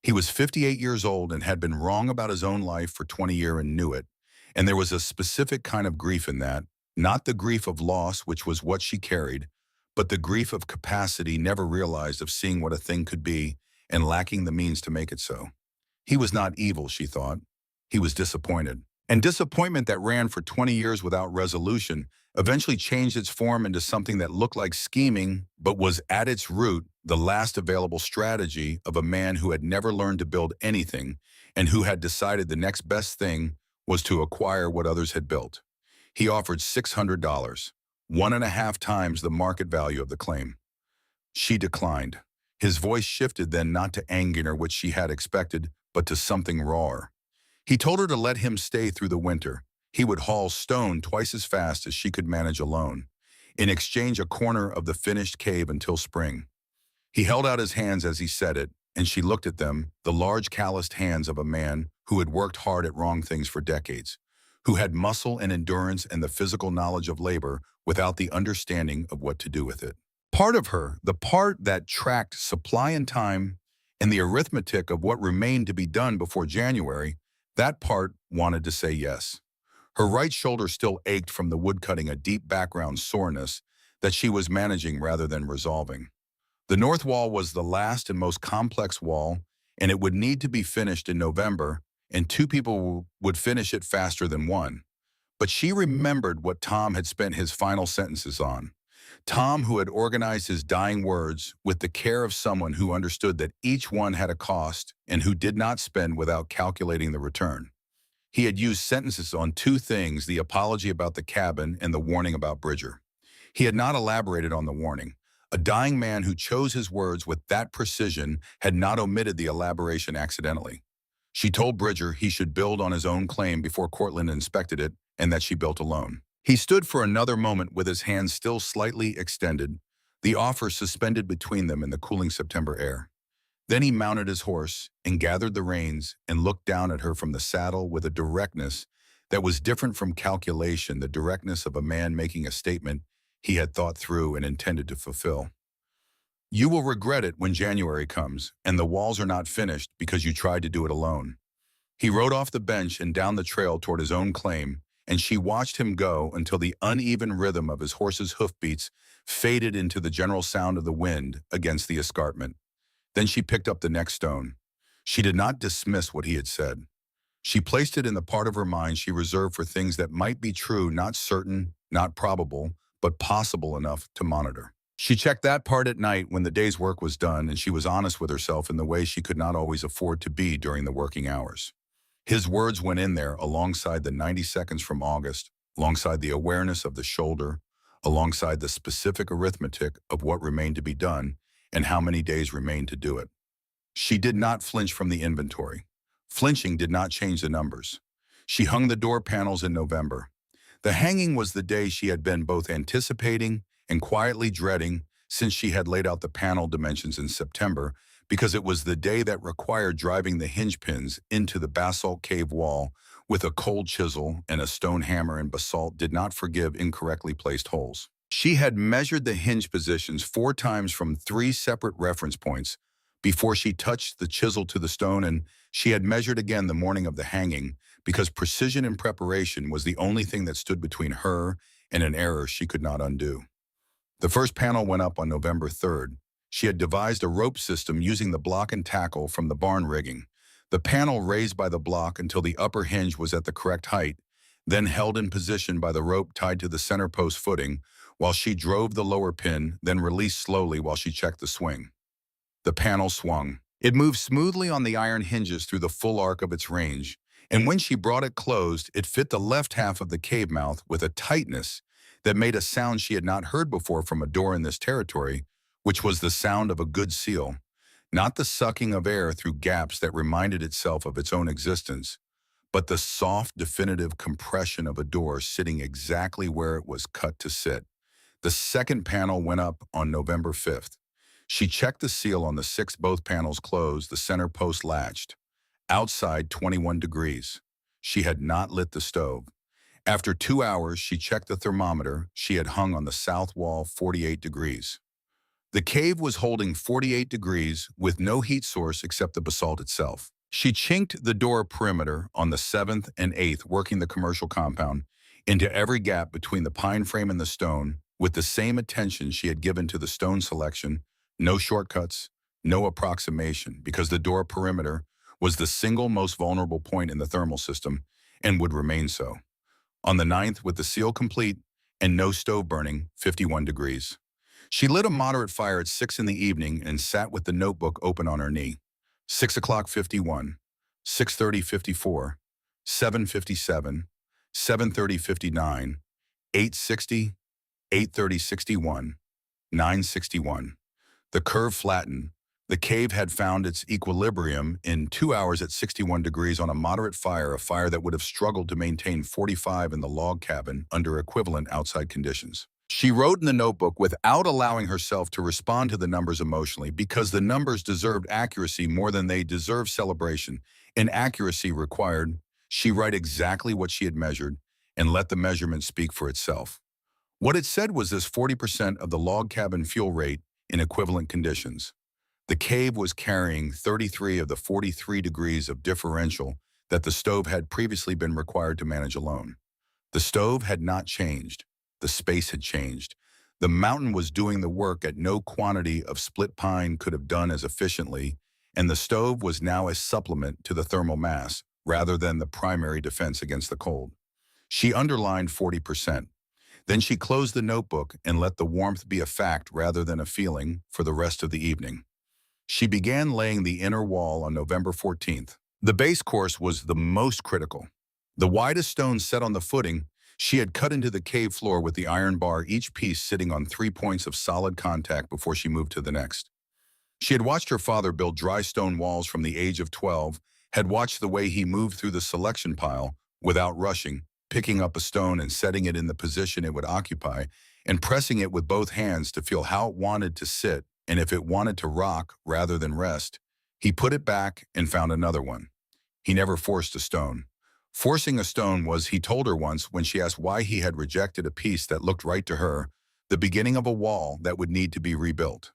He was 58 years old and had been wrong about his own life for 20 years and knew it. And there was a specific kind of grief in that, not the grief of loss, which was what she carried, but the grief of capacity never realized of seeing what a thing could be and lacking the means to make it so. He was not evil, she thought. He was disappointed. And disappointment that ran for 20 years without resolution eventually changed its form into something that looked like scheming, but was at its root the last available strategy of a man who had never learned to build anything and who had decided the next best thing was to acquire what others had built. He offered $600, 1.5 times the market value of the claim. She declined. His voice shifted then, not to anger, which she had expected, but to something rawer. He told her to let him stay through the winter. He would haul stone twice as fast as she could manage alone. In exchange, a corner of the finished cave until spring. He held out his hands as he said it, and she looked at them, the large calloused hands of a man who had worked hard at wrong things for decades, who had muscle and endurance and the physical knowledge of labor without the understanding of what to do with it. Part of her, the part that tracked supply and time and the arithmetic of what remained to be done before January, that part wanted to say yes. Her right shoulder still ached from the woodcutting, a deep background soreness that she was managing rather than resolving. The north wall was the last and most complex wall, and it would need to be finished in November, and two people would finish it faster than one. But she remembered what Tom had spent his final sentences on. Tom, who had organized his dying words with the care of someone who understood that each one had a cost and who did not spend without calculating the return. He had used sentences on two things, the apology about the cabin and the warning about Bridger. He had not elaborated on the warning. A dying man who chose his words with that precision had not omitted the elaboration accidentally. She told Bridger he should build on his own claim before Cortland inspected it, and that she built alone. He stood for another moment with his hands still slightly extended, the offer suspended between them in the cooling September air. Then he mounted his horse and gathered the reins and looked down at her from the saddle with a directness that was different from calculation, the directness of a man making a statement he had thought through and intended to fulfill. You will regret it when January comes and the walls are not finished because you tried to do it alone. He rode off the bench and down the trail toward his own claim, and she watched him go until the uneven rhythm of his horse's hoofbeats faded into the general sound of the wind against the escarpment. Then she picked up the next stone. She did not dismiss what he had said. She placed it in the part of her mind she reserved for things that might be true, not certain, not probable, but possible enough to monitor. She checked that part at night when the day's work was done, and she was honest with herself in the way she could not always afford to be during the working hours. His words went in there alongside the 90 seconds from August, alongside the awareness of the shoulder, alongside the specific arithmetic of what remained to be done and how many days remained to do it. She did not flinch from the inventory. Flinching did not change the numbers. She hung the door panels in November. The hanging was the day she had been both anticipating and quietly dreading since she had laid out the panel dimensions in September, because it was the day that required driving the hinge pins into the basalt cave wall with a cold chisel, and a stone hammer and basalt did not forgive incorrectly placed holes. She had measured the hinge positions 4 times from 3 separate reference points before she touched the chisel to the stone, and she had measured again the morning of the hanging, because precision and preparation was the only thing that stood between her and an error she could not undo. The first panel went up on November 3rd. She had devised a rope system using the block and tackle from the barn rigging. The panel raised by the block until the upper hinge was at the correct height, then held in position by the rope tied to the center post footing, while she drove the lower pin, then released slowly while she checked the swing. The panel swung. It moved smoothly on the iron hinges through the full arc of its range, and when she brought it closed, it fit the left half of the cave mouth with a tightness that made a sound she had not heard before from a door in this territory, which was the sound of a good seal, not the sucking of air through gaps that reminded itself of its own existence, but the soft, definitive compression of a door sitting exactly where it was cut to sit. The second panel went up on November 5th. She checked the seal on the 6th, both panels closed, the center post latched. Outside, 21 degrees. She had not lit the stove. After 2 hours, she checked the thermometer. She had hung on the south wall 48 degrees. The cave was holding 48 degrees with no heat source except the basalt itself. She chinked the door perimeter on the 7th and 8th, working the commercial compound into every gap between the pine frame and the stone with the same attention she had given to the stone selection, no shortcuts, no approximation, because the door perimeter was the single most vulnerable point in the thermal system and would remain so. On the 9th, with the seal complete and no stove burning, 51 degrees. She lit a moderate fire at 6 in the evening and sat with the notebook open on her knee. 6 o'clock 51, 6:30 54, 7:57, 7:30 59, 8:60, 8:30 61, 9:61. The curve flattened. The cave had found its equilibrium in 2 hours at 61 degrees on a moderate fire, a fire that would have struggled to maintain 45 in the log cabin under equivalent outside conditions. She wrote in the notebook without allowing herself to respond to the numbers emotionally, because the numbers deserved accuracy more than they deserved celebration, and accuracy required she write exactly what she had measured and let the measurement speak for itself. What it said was this: 40% of the log cabin fuel rate in equivalent conditions. The cave was carrying 33 of the 43 degrees of differential that the stove had previously been required to manage alone. The stove had not changed. The space had changed. The mountain was doing the work at no quantity of split pine could have done as efficiently, and the stove was now a supplement to the thermal mass rather than the primary defense against the cold. She underlined 40%. Then she closed the notebook and let the warmth be a fact rather than a feeling for the rest of the evening. She began laying the inner wall on November 14th. The base course was the most critical. The widest stone set on the footing, she had cut into the cave floor with the iron bar, each piece sitting on 3 points of solid contact before she moved to the next. She had watched her father build dry stone walls from the age of 12, had watched the way he moved through the selection pile without rushing, picking up a stone and setting it in the position it would occupy, and pressing it with both hands to feel how it wanted to sit and if it wanted to rock rather than rest. He put it back and found another one. He never forced a stone. Forcing a stone was, he told her once when she asked why he had rejected a piece that looked right to her, the beginning of a wall that would need to be rebuilt.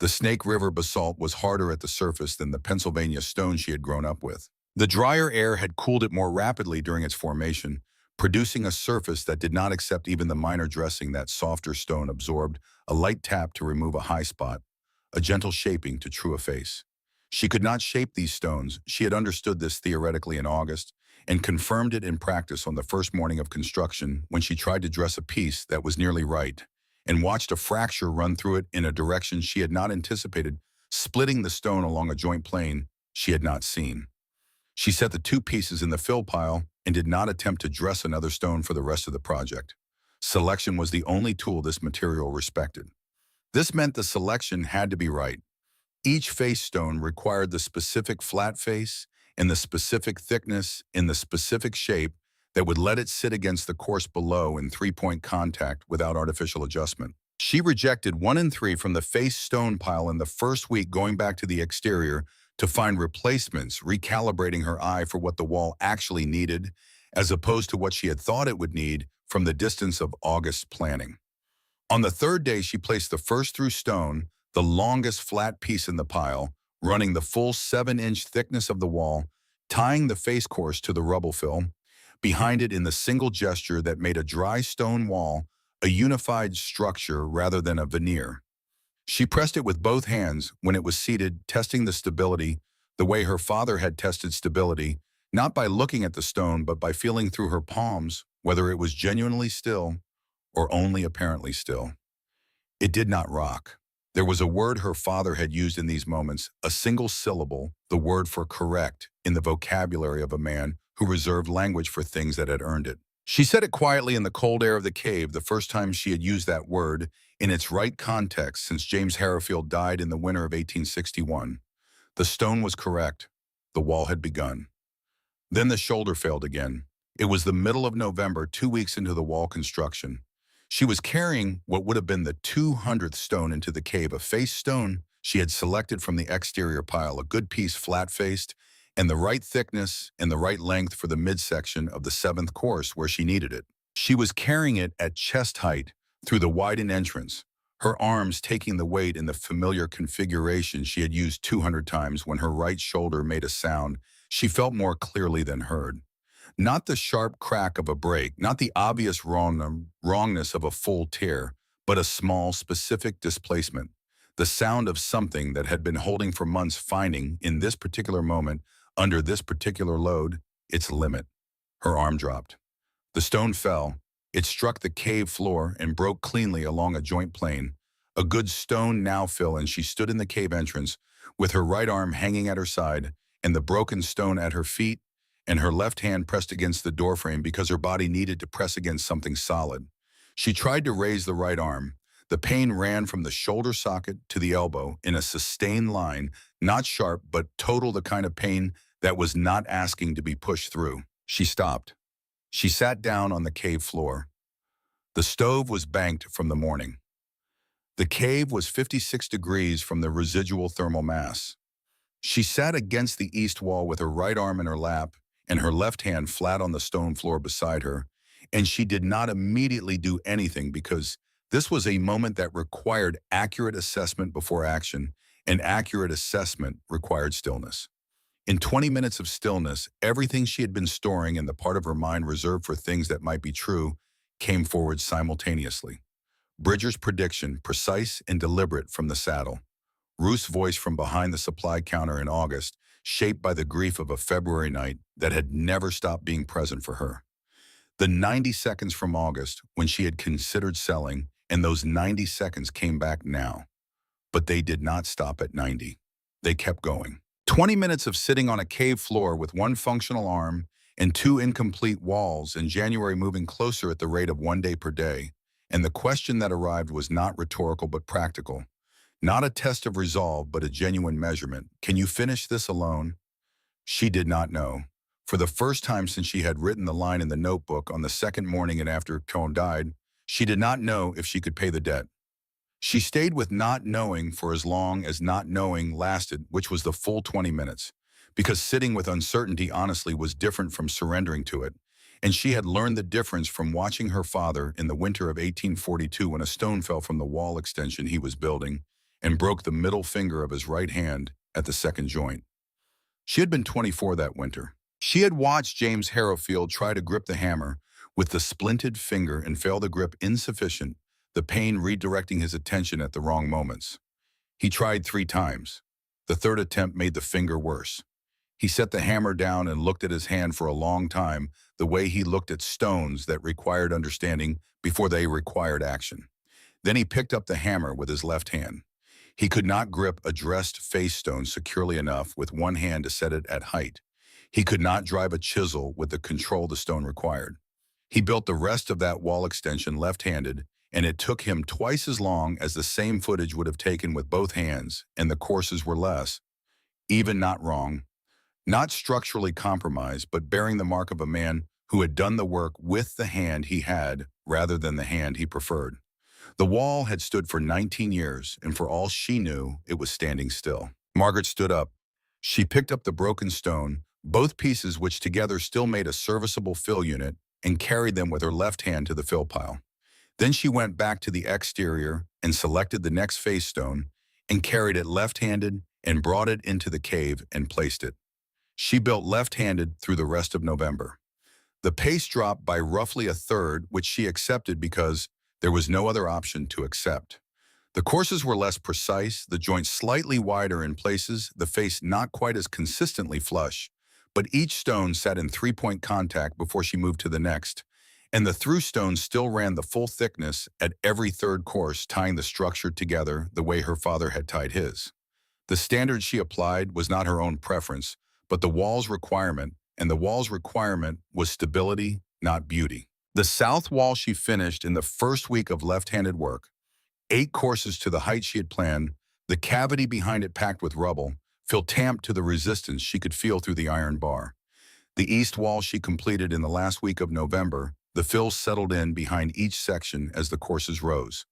The Snake River basalt was harder at the surface than the Pennsylvania stone she had grown up with. The drier air had cooled it more rapidly during its formation, producing a surface that did not accept even the minor dressing that softer stone absorbed, a light tap to remove a high spot, a gentle shaping to true efface. She could not shape these stones. She had understood this theoretically in August and confirmed it in practice on the first morning of construction when she tried to dress a piece that was nearly right and watched a fracture run through it in a direction she had not anticipated, splitting the stone along a joint plane she had not seen. She set the 2 pieces in the fill pile and did not attempt to dress another stone for the rest of the project. Selection was the only tool this material respected. This meant the selection had to be right. Each face stone required the specific flat face and the specific thickness in the specific shape that would let it sit against the course below in 3-point contact without artificial adjustment. She rejected 1 and 3 from the face stone pile in the first week, going back to the exterior to find replacements, recalibrating her eye for what the wall actually needed, as opposed to what she had thought it would need from the distance of August planning. On the 3rd day, she placed the first through stone, the longest flat piece in the pile, running the full 7-inch thickness of the wall, tying the face course to the rubble fill, behind it in the single gesture that made a dry stone wall a unified structure rather than a veneer. She pressed it with both hands when it was seated, testing the stability the way her father had tested stability, not by looking at the stone but by feeling through her palms whether it was genuinely still or only apparently still. It did not rock. There was a word her father had used in these moments, a single syllable, the word for correct, in the vocabulary of a man who reserved language for things that had earned it. She said it quietly in the cold air of the cave, the first time she had used that word in its right context since James Harrowfield died in the winter of 1861. The stone was correct. The wall had begun. Then the shoulder failed again. It was the middle of November, 2 weeks into the wall construction. She was carrying what would have been the 200th stone into the cave, a face stone she had selected from the exterior pile, a good piece flat-faced, and the right thickness and the right length for the midsection of the 7th course where she needed it. She was carrying it at chest height through the widened entrance, her arms taking the weight in the familiar configuration she had used 200 times. When her right shoulder made a sound she felt more clearly than heard. Not the sharp crack of a break, not the obvious wrongness of a full tear, but a small, specific displacement, the sound of something that had been holding for months, finding, in this particular moment, under this particular load, its limit. Her arm dropped. The stone fell. It struck the cave floor and broke cleanly along a joint plane. A good stone now fill, and she stood in the cave entrance with her right arm hanging at her side and the broken stone at her feet, and her left hand pressed against the doorframe because her body needed to press against something solid. She tried to raise the right arm. The pain ran from the shoulder socket to the elbow in a sustained line, not sharp, but total, the kind of pain that was not asking to be pushed through. She stopped. She sat down on the cave floor. The stove was banked from the morning. The cave was 56 degrees from the residual thermal mass. She sat against the east wall with her right arm in her lap and her left hand flat on the stone floor beside her, and she did not immediately do anything because this was a moment that required accurate assessment before action, and accurate assessment required stillness. In 20 minutes of stillness, everything she had been storing in the part of her mind reserved for things that might be true came forward simultaneously. Bridger's prediction, precise and deliberate from the saddle. Ruth's voice from behind the supply counter in August, shaped by the grief of a February night that had never stopped being present for her. The 90 seconds from August, when she had considered selling, and those 90 seconds came back now. But they did not stop at 90. They kept going. 20 minutes of sitting on a cave floor with one functional arm and two incomplete walls, in January moving closer at the rate of 1 day per day. And the question that arrived was not rhetorical but practical. Not a test of resolve, but a genuine measurement. Can you finish this alone? She did not know. For the first time since she had written the line in the notebook on the second morning and after Cohen died, she did not know if she could pay the debt. She stayed with not knowing for as long as not knowing lasted, which was the full 20 minutes, because sitting with uncertainty honestly was different from surrendering to it, and she had learned the difference from watching her father in the winter of 1842 when a stone fell from the wall extension he was building and broke the middle finger of his right hand at the second joint. She had been 24 that winter. She had watched James Harrowfield try to grip the hammer with the splinted finger and fail the grip insufficient, the pain redirecting his attention at the wrong moments. He tried 3 times. The third attempt made the finger worse. He set the hammer down and looked at his hand for a long time, the way he looked at stones that required understanding before they required action. Then he picked up the hammer with his left hand. He could not grip a dressed face stone securely enough with one hand to set it at height. He could not drive a chisel with the control the stone required. He built the rest of that wall extension left-handed, and it took him twice as long as the same footage would have taken with both hands, and the courses were less. Even not wrong. Not structurally compromised, but bearing the mark of a man who had done the work with the hand he had rather than the hand he preferred. The wall had stood for 19 years, and for all she knew, it was standing still. Margaret stood up. She picked up the broken stone, both pieces which together still made a serviceable fill unit, and carried them with her left hand to the fill pile. Then she went back to the exterior and selected the next face stone and carried it left-handed and brought it into the cave and placed it. She built left-handed through the rest of November. The pace dropped by roughly a third, which she accepted because there was no other option to accept. The courses were less precise, the joints slightly wider in places, the face not quite as consistently flush, but each stone sat in 3-point contact before she moved to the next, and the through stones still ran the full thickness at every third course, tying the structure together the way her father had tied his. The standard she applied was not her own preference, but the wall's requirement, and the wall's requirement was stability, not beauty. The south wall she finished in the first week of left-handed work, 8 courses to the height she had planned, the cavity behind it packed with rubble, filled tamped to the resistance she could feel through the iron bar. The east wall she completed in the last week of November, the fills settled in behind each section as the courses rose.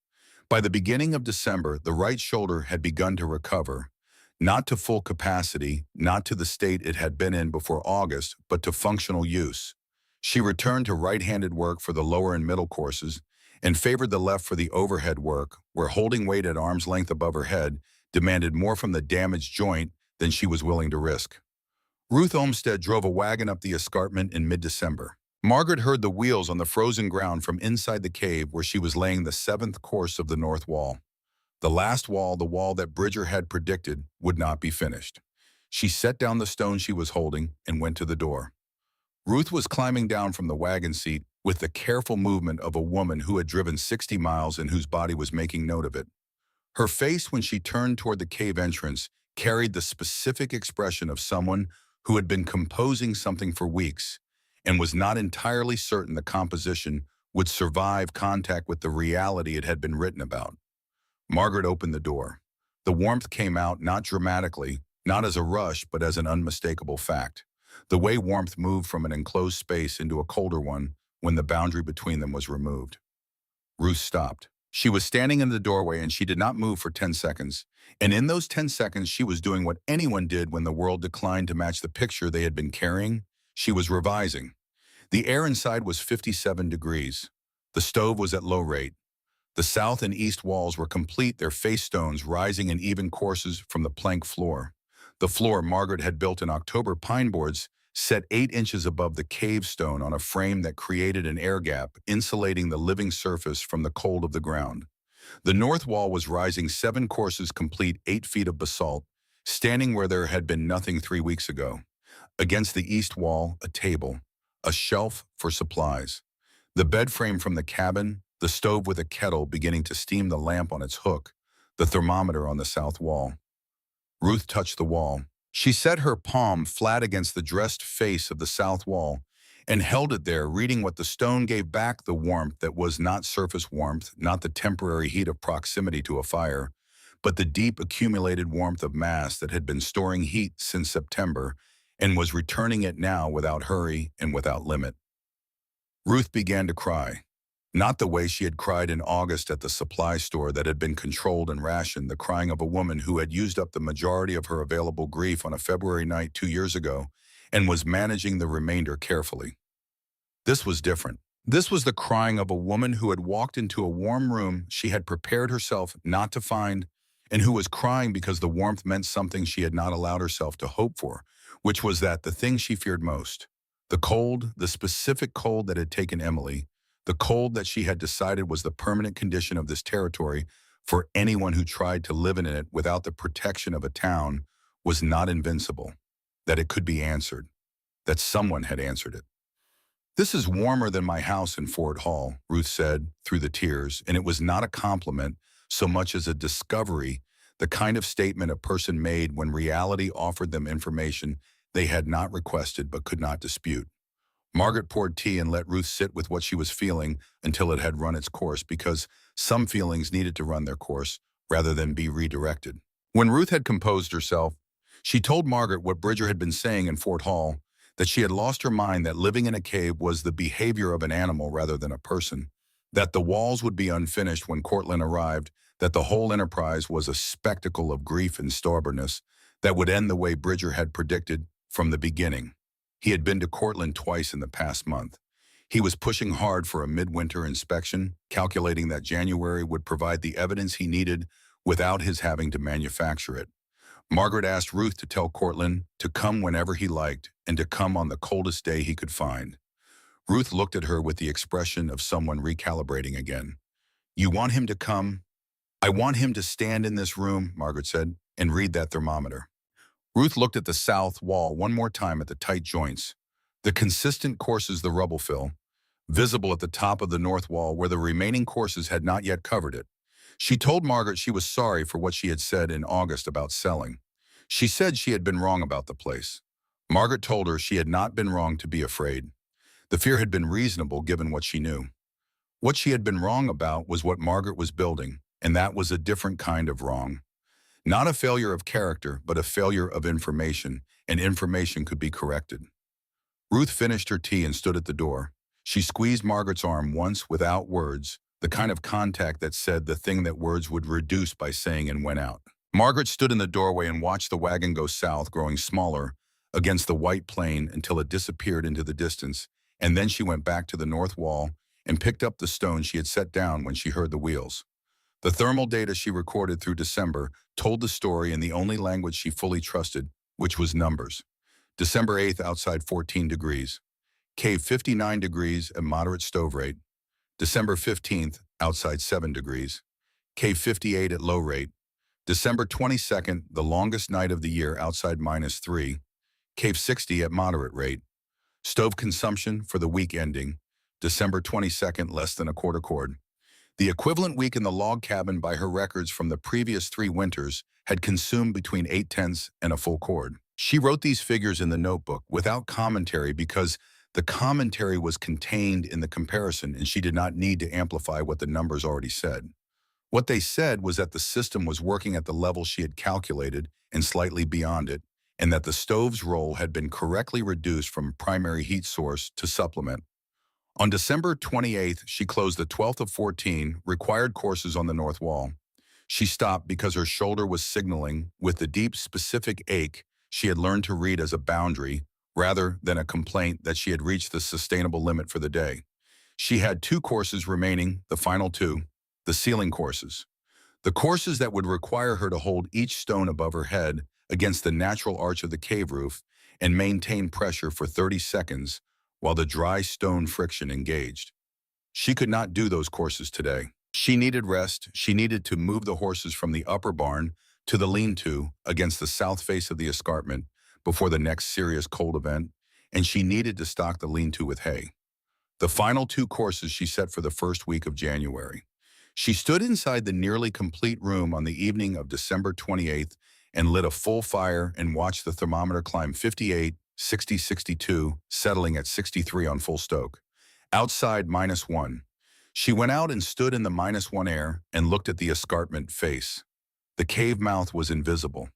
By the beginning of December, the right shoulder had begun to recover, not to full capacity, not to the state it had been in before August, but to functional use. She returned to right-handed work for the lower and middle courses and favored the left for the overhead work, where holding weight at arm's length above her head demanded more from the damaged joint than she was willing to risk. Ruth Olmsted drove a wagon up the escarpment in mid-December. Margaret heard the wheels on the frozen ground from inside the cave where she was laying the 7th course of the north wall. The last wall, the wall that Bridger had predicted, would not be finished. She set down the stone she was holding and went to the door. Ruth was climbing down from the wagon seat with the careful movement of a woman who had driven 60 miles and whose body was making note of it. Her face, when she turned toward the cave entrance, carried the specific expression of someone who had been composing something for weeks and was not entirely certain the composition would survive contact with the reality it had been written about. Margaret opened the door. The warmth came out not dramatically, not as a rush, but as an unmistakable fact. The way warmth moved from an enclosed space into a colder one when the boundary between them was removed. Ruth stopped. She was standing in the doorway and she did not move for 10 seconds. And in those 10 seconds, she was doing what anyone did when the world declined to match the picture they had been carrying. She was revising. The air inside was 57 degrees. The stove was at low rate. The south and east walls were complete, their face stones rising in even courses from the plank floor. The floor Margaret had built in October, pine boards set 8 inches above the cave stone on a frame that created an air gap, insulating the living surface from the cold of the ground. The north wall was rising 7 courses complete, 8 feet of basalt, standing where there had been nothing 3 weeks ago. Against the east wall, a table, a shelf for supplies, the bed frame from the cabin, the stove with a kettle beginning to steam, the lamp on its hook, the thermometer on the south wall. Ruth touched the wall. She set her palm flat against the dressed face of the south wall and held it there, reading what the stone gave back, the warmth that was not surface warmth, not the temporary heat of proximity to a fire, but the deep accumulated warmth of mass that had been storing heat since September and was returning it now without hurry and without limit. Ruth began to cry. Not the way she had cried in August at the supply store that had been controlled and rationed, the crying of a woman who had used up the majority of her available grief on a February night 2 years ago and was managing the remainder carefully. This was different. This was the crying of a woman who had walked into a warm room she had prepared herself not to find, and who was crying because the warmth meant something she had not allowed herself to hope for, which was that the thing she feared most. The cold, the specific cold that had taken Emily, the cold that she had decided was the permanent condition of this territory for anyone who tried to live in it without the protection of a town, was not invincible, that it could be answered, that someone had answered it. "This is warmer than my house in Fort Hall," Ruth said through the tears, and it was not a compliment so much as a discovery, the kind of statement a person made when reality offered them information they had not requested but could not dispute. Margaret poured tea and let Ruth sit with what she was feeling until it had run its course, because some feelings needed to run their course rather than be redirected. When Ruth had composed herself, she told Margaret what Bridger had been saying in Fort Hall, that she had lost her mind, that living in a cave was the behavior of an animal rather than a person, that the walls would be unfinished when Cortland arrived, that the whole enterprise was a spectacle of grief and stubbornness that would end the way Bridger had predicted from the beginning. He had been to Cortland twice in the past month. He was pushing hard for a midwinter inspection, calculating that January would provide the evidence he needed without his having to manufacture it. Margaret asked Ruth to tell Cortland to come whenever he liked and to come on the coldest day he could find. Ruth looked at her with the expression of someone recalibrating again. "You want him to come?" "I want him to stand in this room," Margaret said, "and read that thermometer." Ruth looked at the south wall one more time, at the tight joints, the consistent courses, the rubble fill, visible at the top of the north wall where the remaining courses had not yet covered it. She told Margaret she was sorry for what she had said in August about selling. She said she had been wrong about the place. Margaret told her she had not been wrong to be afraid. The fear had been reasonable given what she knew. What she had been wrong about was what Margaret was building, and that was a different kind of wrong. Not a failure of character, but a failure of information, and information could be corrected. Ruth finished her tea and stood at the door. She squeezed Margaret's arm once without words, the kind of contact that said the thing that words would reduce by saying, and went out. Margaret stood in the doorway and watched the wagon go south, growing smaller against the white plain until it disappeared into the distance, and then she went back to the north wall and picked up the stone she had set down when she heard the wheels. The thermal data she recorded through December told the story in the only language she fully trusted, which was numbers. December 8th, outside 14 degrees. Cave 59 degrees at moderate stove rate. December 15th, outside 7 degrees. Cave 58 at low rate. December 22nd, the longest night of the year, outside -3. Cave 60 at moderate rate. Stove consumption for the week ending December 22nd, less than a quarter cord. The equivalent week in the log cabin by her records from the previous 3 winters had consumed between 8/10 and a full cord. She wrote these figures in the notebook without commentary because the commentary was contained in the comparison and she did not need to amplify what the numbers already said. What they said was that the system was working at the level she had calculated and slightly beyond it, and that the stove's role had been correctly reduced from primary heat source to supplement. On December 28th, she closed the 12th of 14 required courses on the north wall. She stopped because her shoulder was signaling with the deep, specific ache she had learned to read as a boundary rather than a complaint that she had reached the sustainable limit for the day. She had 2 courses remaining, the final 2, the ceiling courses. The courses that would require her to hold each stone above her head against the natural arch of the cave roof and maintain pressure for 30 seconds while the dry stone friction engaged. She could not do those courses today. She needed rest. She needed to move the horses from the upper barn to the lean-to against the south face of the escarpment before the next serious cold event, and she needed to stock the lean-to with hay. The final two courses she set for the first week of January. She stood inside the nearly complete room on the evening of December 28th and lit a full fire and watched the thermometer climb 58, 60, 62, settling at 63 on full stoke. Outside, -1. She went out and stood in the -1 air and looked at the escarpment face. The cave mouth was invisible.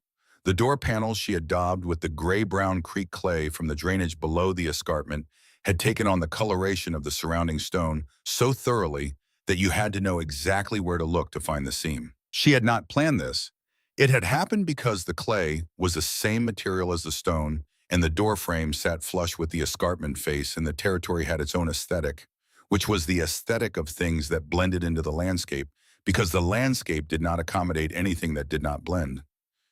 The door panels she had daubed with the gray-brown creek clay from the drainage below the escarpment had taken on the coloration of the surrounding stone so thoroughly that you had to know exactly where to look to find the seam. She had not planned this. It had happened because the clay was the same material as the stone, and the door frame sat flush with the escarpment face, and the territory had its own aesthetic, which was the aesthetic of things that blended into the landscape, because the landscape did not accommodate anything that did not blend.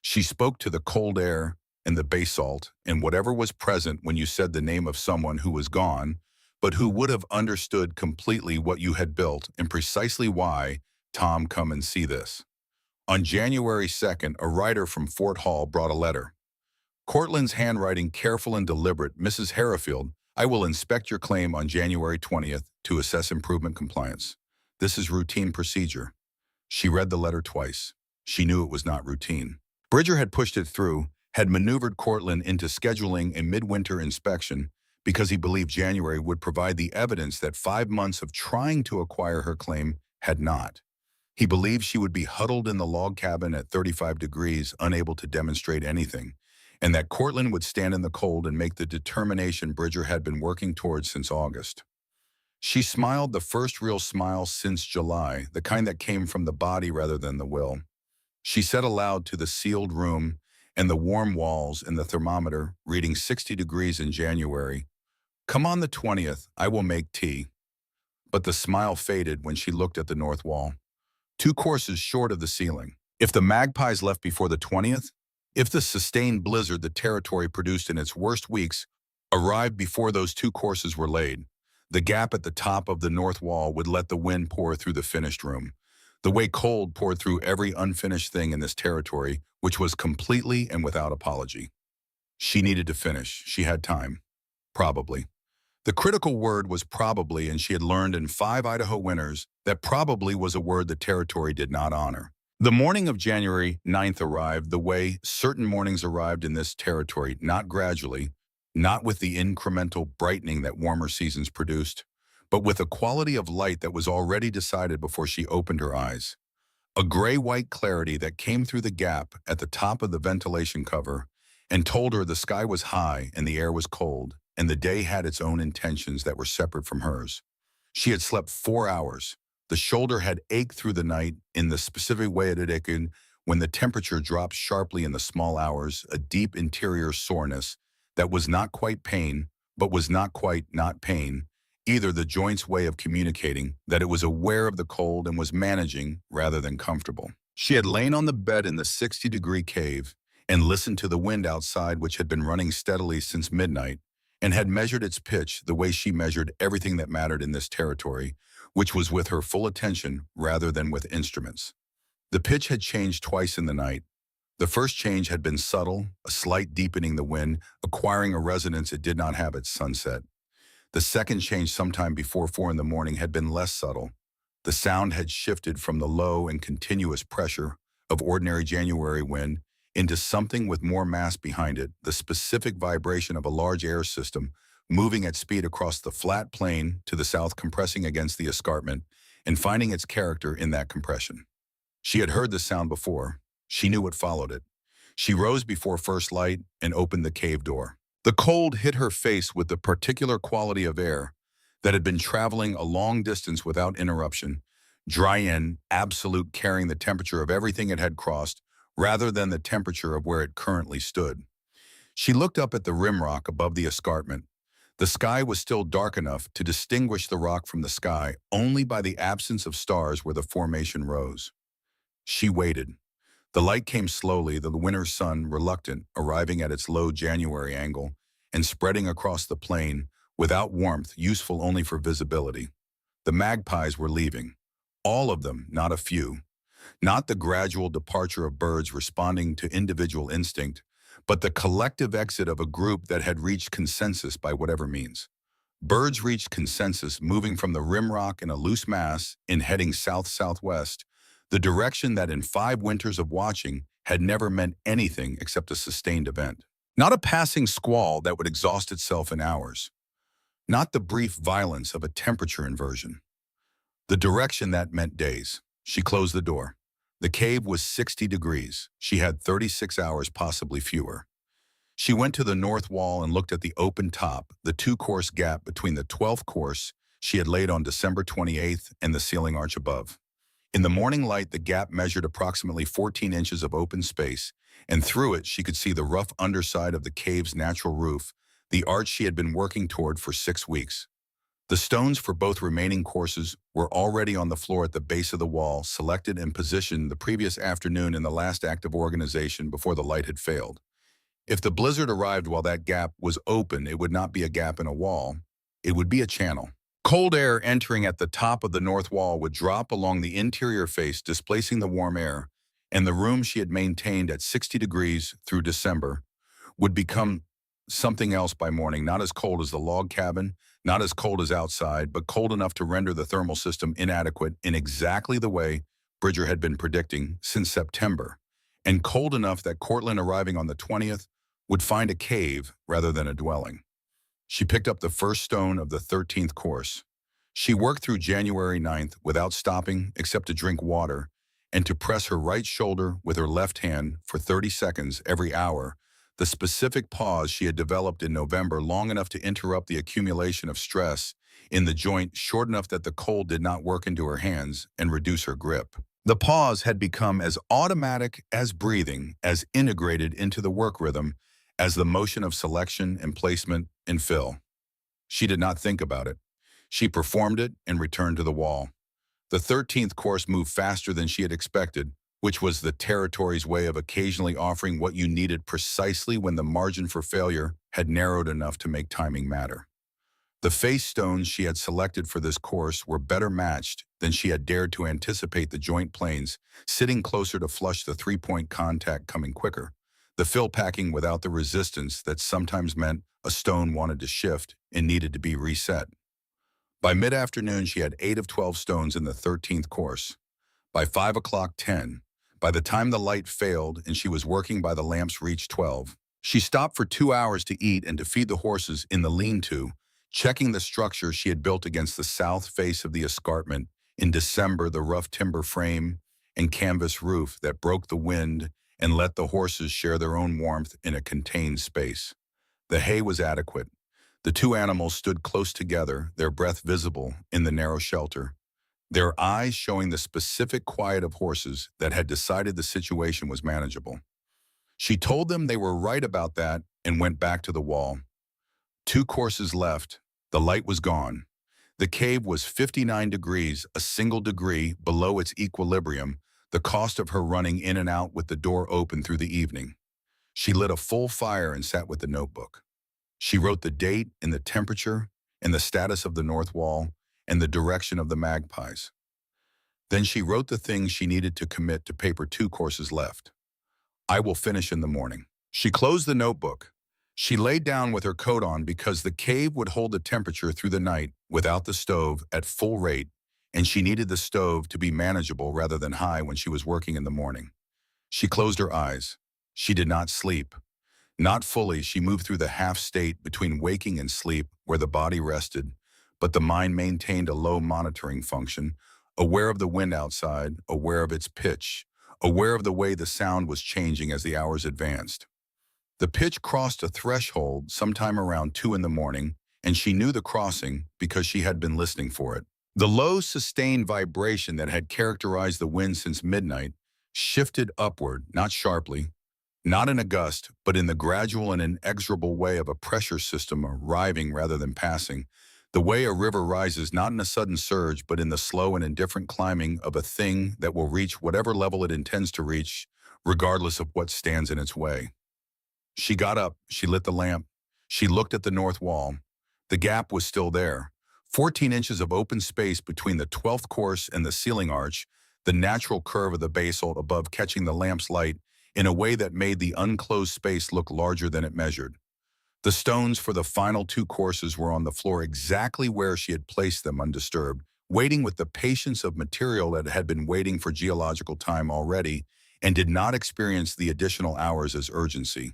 She spoke to the cold air and the basalt and whatever was present when you said the name of someone who was gone, but who would have understood completely what you had built and precisely why. Tom, come and see this. On January 2nd, a writer from Fort Hall brought a letter. Cortland's handwriting careful and deliberate. Mrs. Harrifield, I will inspect your claim on January 20th to assess improvement compliance. This is routine procedure. She read the letter twice. She knew it was not routine. Bridger had pushed it through, had maneuvered Cortland into scheduling a midwinter inspection because he believed January would provide the evidence that 5 months of trying to acquire her claim had not. He believed she would be huddled in the log cabin at 35 degrees, unable to demonstrate anything, and that Cortland would stand in the cold and make the determination Bridger had been working towards since August. She smiled, the first real smile since July, the kind that came from the body rather than the will. She said aloud to the sealed room and the warm walls and the thermometer, reading 60 degrees in January, "Come on the 20th, I will make tea." But the smile faded when she looked at the north wall. 2 courses short of the ceiling. If the magpies left before the 20th, if the sustained blizzard the territory produced in its worst weeks arrived before those 2 courses were laid, the gap at the top of the north wall would let the wind pour through the finished room, the way cold poured through every unfinished thing in this territory, which was completely and without apology. She needed to finish. She had time. Probably. The critical word was probably, and she had learned in 5 Idaho winters that probably was a word the territory did not honor. The morning of January 9th arrived the way certain mornings arrived in this territory, not gradually, not with the incremental brightening that warmer seasons produced, but with a quality of light that was already decided before she opened her eyes. A gray-white clarity that came through the gap at the top of the ventilation cover and told her the sky was high and the air was cold, and the day had its own intentions that were separate from hers. She had slept 4 hours. The shoulder had ached through the night in the specific way it had ached when the temperature dropped sharply in the small hours, a deep interior soreness that was not quite pain, but was not quite not pain, either the joint's way of communicating that it was aware of the cold and was managing rather than comfortable. She had lain on the bed in the 60-degree cave and listened to the wind outside, which had been running steadily since midnight, and had measured its pitch the way she measured everything that mattered in this territory, which was with her full attention rather than with instruments. The pitch had changed twice in the night. The first change had been subtle, a slight deepening the wind, acquiring a resonance it did not have at sunset. The second change sometime before 4 in the morning had been less subtle. The sound had shifted from the low and continuous pressure of ordinary January wind into something with more mass behind it, the specific vibration of a large air system moving at speed across the flat plain to the south, compressing against the escarpment and finding its character in that compression. She had heard the sound before. She knew what followed it. She rose before first light and opened the cave door. The cold hit her face with the particular quality of air that had been traveling a long distance without interruption, dry in, absolute, carrying the temperature of everything it had crossed rather than the temperature of where it currently stood. She looked up at the rim rock above the escarpment. The sky was still dark enough to distinguish the rock from the sky only by the absence of stars where the formation rose. She waited. The light came slowly, the winter sun, reluctant, arriving at its low January angle and spreading across the plain without warmth, useful only for visibility. The magpies were leaving. All of them, not a few. Not the gradual departure of birds responding to individual instinct, but the collective exit of a group that had reached consensus by whatever means. Birds reached consensus moving from the rim rock in a loose mass in heading south-southwest, the direction that in 5 winters of watching had never meant anything except a sustained event. Not a passing squall that would exhaust itself in hours. Not the brief violence of a temperature inversion. The direction that meant days. She closed the door. The cave was 60 degrees. She had 36 hours, possibly fewer. She went to the north wall and looked at the open top, the 2-course gap between the 12th course she had laid on December 28th and the ceiling arch above. In the morning light, the gap measured approximately 14 inches of open space, and through it she could see the rough underside of the cave's natural roof, the arch she had been working toward for 6 weeks. The stones for both remaining courses were already on the floor at the base of the wall, selected and positioned the previous afternoon in the last act of organization before the light had failed. If the blizzard arrived while that gap was open, it would not be a gap in a wall. It would be a channel. Cold air entering at the top of the north wall would drop along the interior face, displacing the warm air, and the room she had maintained at 60 degrees through December would become something else by morning, not as cold as the log cabin, not as cold as outside, but cold enough to render the thermal system inadequate in exactly the way Bridger had been predicting since September, and cold enough that Cortland, arriving on the 20th, would find a cave rather than a dwelling. She picked up the first stone of the 13th course. She worked through January 9th without stopping except to drink water and to press her right shoulder with her left hand for 30 seconds every hour, the specific pause she had developed in November, long enough to interrupt the accumulation of stress in the joint, short enough that the cold did not work into her hands and reduce her grip. The pause had become as automatic as breathing, as integrated into the work rhythm as the motion of selection and placement and fill. She did not think about it. She performed it and returned to the wall. The 13th course moved faster than she had expected, which was the territory's way of occasionally offering what you needed precisely when the margin for failure had narrowed enough to make timing matter. The face stones she had selected for this course were better matched than she had dared to anticipate, the joint planes sitting closer to flush, the 3-point contact coming quicker, the fill packing without the resistance that sometimes meant a stone wanted to shift and needed to be reset. By mid-afternoon, she had 8 of 12 stones in the 13th course. By 5 o'clock, 10. By the time the light failed and she was working by the lamps reached 12. She stopped for 2 hours to eat and to feed the horses in the lean-to, checking the structure she had built against the south face of the escarpment in December, the rough timber frame and canvas roof that broke the wind and let the horses share their own warmth in a contained space. The hay was adequate. The 2 animals stood close together, their breath visible in the narrow shelter, their eyes showing the specific quiet of horses that had decided the situation was manageable. She told them they were right about that and went back to the wall. 2 courses left. The light was gone. The cave was 59 degrees, a single degree below its equilibrium, the cost of her running in and out with the door open through the evening. She lit a full fire and sat with the notebook. She wrote the date and the temperature and the status of the north wall and the direction of the magpies. Then she wrote the things she needed to commit to paper. 2 courses left. I will finish in the morning. She closed the notebook. She laid down with her coat on because the cave would hold the temperature through the night without the stove at full rate, and she needed the stove to be manageable rather than high when she was working in the morning. She closed her eyes. She did not sleep. Not fully. She moved through the half state between waking and sleep where the body rested, but the mind maintained a low monitoring function, aware of the wind outside, aware of its pitch, aware of the way the sound was changing as the hours advanced. The pitch crossed a threshold sometime around 2 in the morning, and she knew the crossing because she had been listening for it. The low, sustained vibration that had characterized the wind since midnight shifted upward, not sharply, not in a gust, but in the gradual and inexorable way of a pressure system arriving rather than passing, the way a river rises not in a sudden surge, but in the slow and indifferent climbing of a thing that will reach whatever level it intends to reach, regardless of what stands in its way. She got up, she lit the lamp, she looked at the north wall. The gap was still there, 14 inches of open space between the 12th course and the ceiling arch, the natural curve of the basalt above catching the lamp's light in a way that made the unclosed space look larger than it measured. The stones for the final two courses were on the floor exactly where she had placed them undisturbed, waiting with the patience of material that had been waiting for geological time already and did not experience the additional hours as urgency.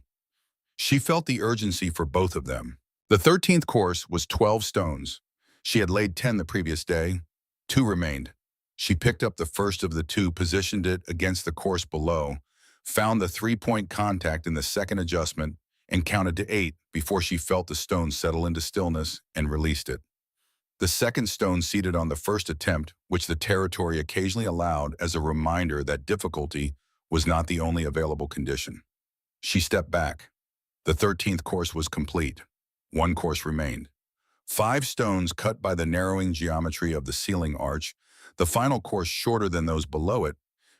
She felt the urgency for both of them. The 13th course was 12 stones. She had laid 10 the previous day. 2 remained. She picked up the first of the 2, positioned it against the course below, found the 3-point contact in the second adjustment, and counted to 8 before she felt the stone settle into stillness and released it. The second stone seated on the first attempt, which the territory occasionally allowed as a reminder that difficulty was not the only available condition. She stepped back. The 13th course was complete. 1 course remained. 5 stones cut by the narrowing geometry of the ceiling arch, the final course shorter than those below it,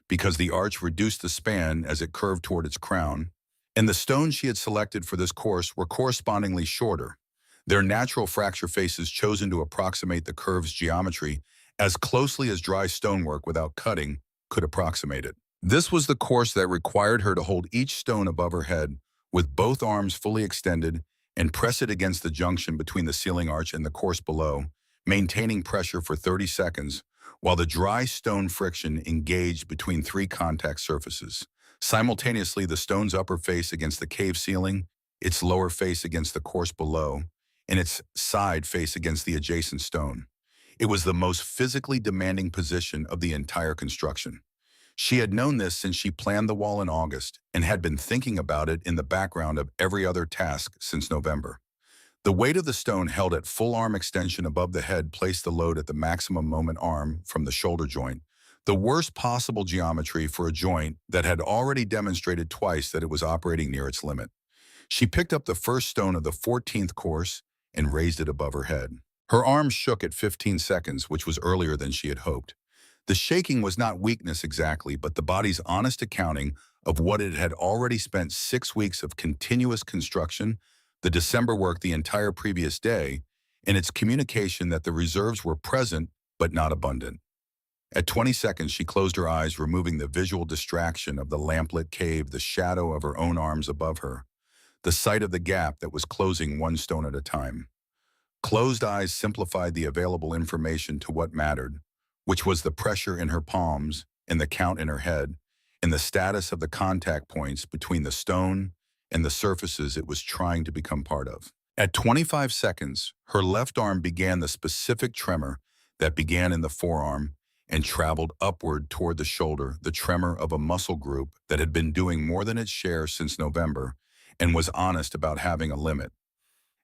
because the arch reduced the span as it curved toward its crown, and the stones she had selected for this course were correspondingly shorter, their natural fracture faces chosen to approximate the curve's geometry as closely as dry stonework without cutting could approximate it. This was the course that required her to hold each stone above her head with both arms fully extended and press it against the junction between the ceiling arch and the course below, maintaining pressure for 30 seconds while the dry stone friction engaged between 3 contact surfaces. Simultaneously, the stone's upper face against the cave ceiling, its lower face against the course below, and its side face against the adjacent stone. It was the most physically demanding position of the entire construction. She had known this since she planned the wall in August and had been thinking about it in the background of every other task since November. The weight of the stone held at full arm extension above the head placed the load at the maximum moment arm from the shoulder joint, the worst possible geometry for a joint that had already demonstrated twice that it was operating near its limit. She picked up the first stone of the 14th course and raised it above her head. Her arms shook at 15 seconds, which was earlier than she had hoped. The shaking was not weakness exactly, but the body's honest accounting of what it had already spent 6 weeks of continuous construction, the December work the entire previous day, and its communication that the reserves were present but not abundant. At 20 seconds, she closed her eyes, removing the visual distraction of the lamplit cave, the shadow of her own arms above her, the sight of the gap that was closing 1 stone at a time. Closed eyes simplified the available information to what mattered, which was the pressure in her palms and the count in her head, and the status of the contact points between the stone and the surfaces it was trying to become part of. At 25 seconds, her left arm began the specific tremor that began in the forearm and traveled upward toward the shoulder, the tremor of a muscle group that had been doing more than its share since November and was honest about having a limit.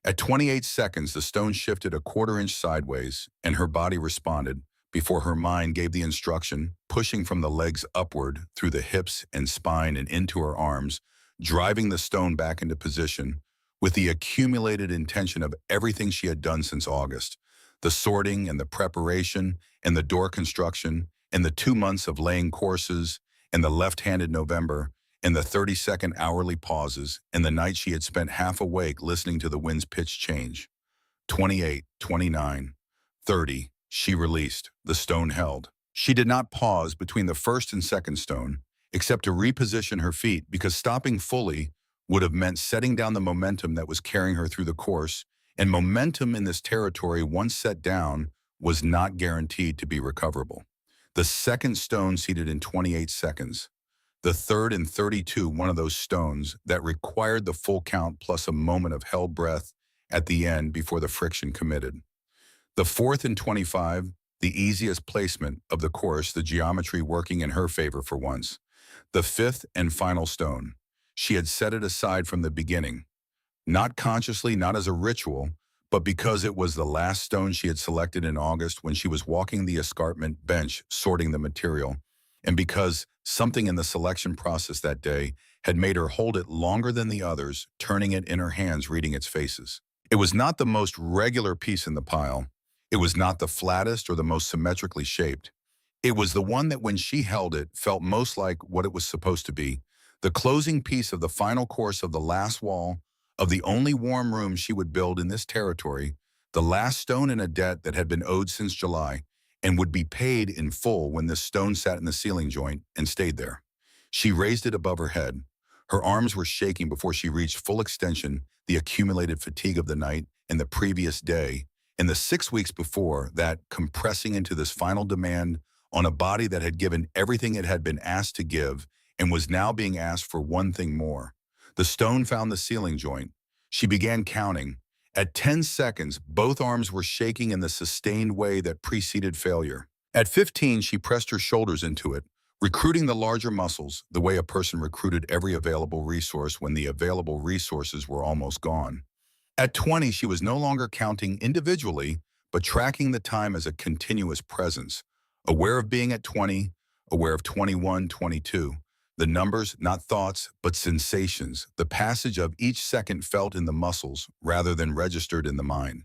At 28 seconds, the stone shifted a quarter-inch sideways, and her body responded before her mind gave the instruction, pushing from the legs upward through the hips and spine and into her arms, driving the stone back into position with the accumulated intention of everything she had done since August, the sorting and the preparation and the door construction and the 2 months of laying courses and the left-handed November and the 30-second hourly pauses and the night she had spent half awake listening to the wind's pitch change. 28, 29, 30. She released. The stone held. She did not pause between the first and second stone, except to reposition her feet because stopping fully would have meant setting down the momentum that was carrying her through the course, and momentum in this territory, once set down, was not guaranteed to be recoverable. The second stone seated in 28 seconds. The third in 32, one of those stones that required the full count plus a moment of held breath at the end before the friction committed. The fourth in 25, the easiest placement of the course, the geometry working in her favor for once. The fifth and final stone. She had set it aside from the beginning, not consciously, not as a ritual, but because it was the last stone she had selected in August when she was walking the escarpment bench sorting the material, and because something in the selection process that day had made her hold it longer than the others, turning it in her hands, reading its faces. It was not the most regular piece in the pile. It was not the flattest or the most symmetrically shaped. It was the one that when she held it felt most like what it was supposed to be, the closing piece of the final course of the last wall of the only warm room she would build in this territory, The last stone in a debt that had been owed since July and would be paid in full when this stone sat in the ceiling joint and stayed there. She raised it above her head. Her arms were shaking before she reached full extension, the accumulated fatigue of the night and the previous day, and the 6 weeks before that compressing into this final demand on a body that had given everything it had been asked to give and was now being asked for one thing more. The stone found the ceiling joint. She began counting. At 10 seconds, both arms were shaking in the sustained way that preceded failure. At 15, she pressed her shoulders into it, recruiting the larger muscles, the way a person recruited every available resource when the available resources were almost gone. At 20, she was no longer counting individually, but tracking the time as a continuous presence, aware of being at 20, aware of 21, 22. The numbers, not thoughts, but sensations, the passage of each second felt in the muscles rather than registered in the mind.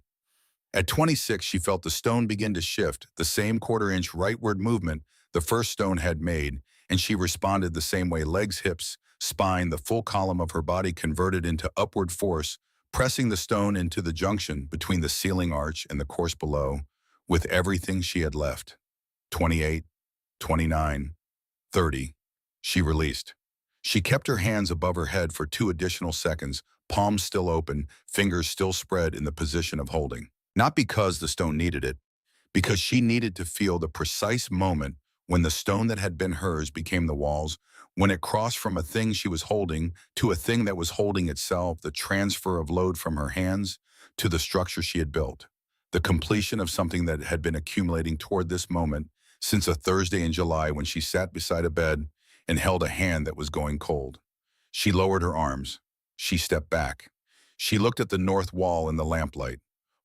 At 26, she felt the stone begin to shift, the same quarter-inch rightward movement the first stone had made, and she responded the same way: legs, hips, spine, the full column of her body converted into upward force, pressing the stone into the junction between the ceiling arch and the course below, with everything she had left. 28, 29, 30. She released. She kept her hands above her head for 2 additional seconds, palms still open, fingers still spread in the position of holding. Not because the stone needed it, because she needed to feel the precise moment when the stone that had been hers became the wall's, when it crossed from a thing she was holding to a thing that was holding itself, the transfer of load from her hands to the structure she had built, the completion of something that had been accumulating toward this moment since a Thursday in July when she sat beside a bed and held a hand that was going cold. She lowered her arms. She stepped back. She looked at the north wall in the lamplight.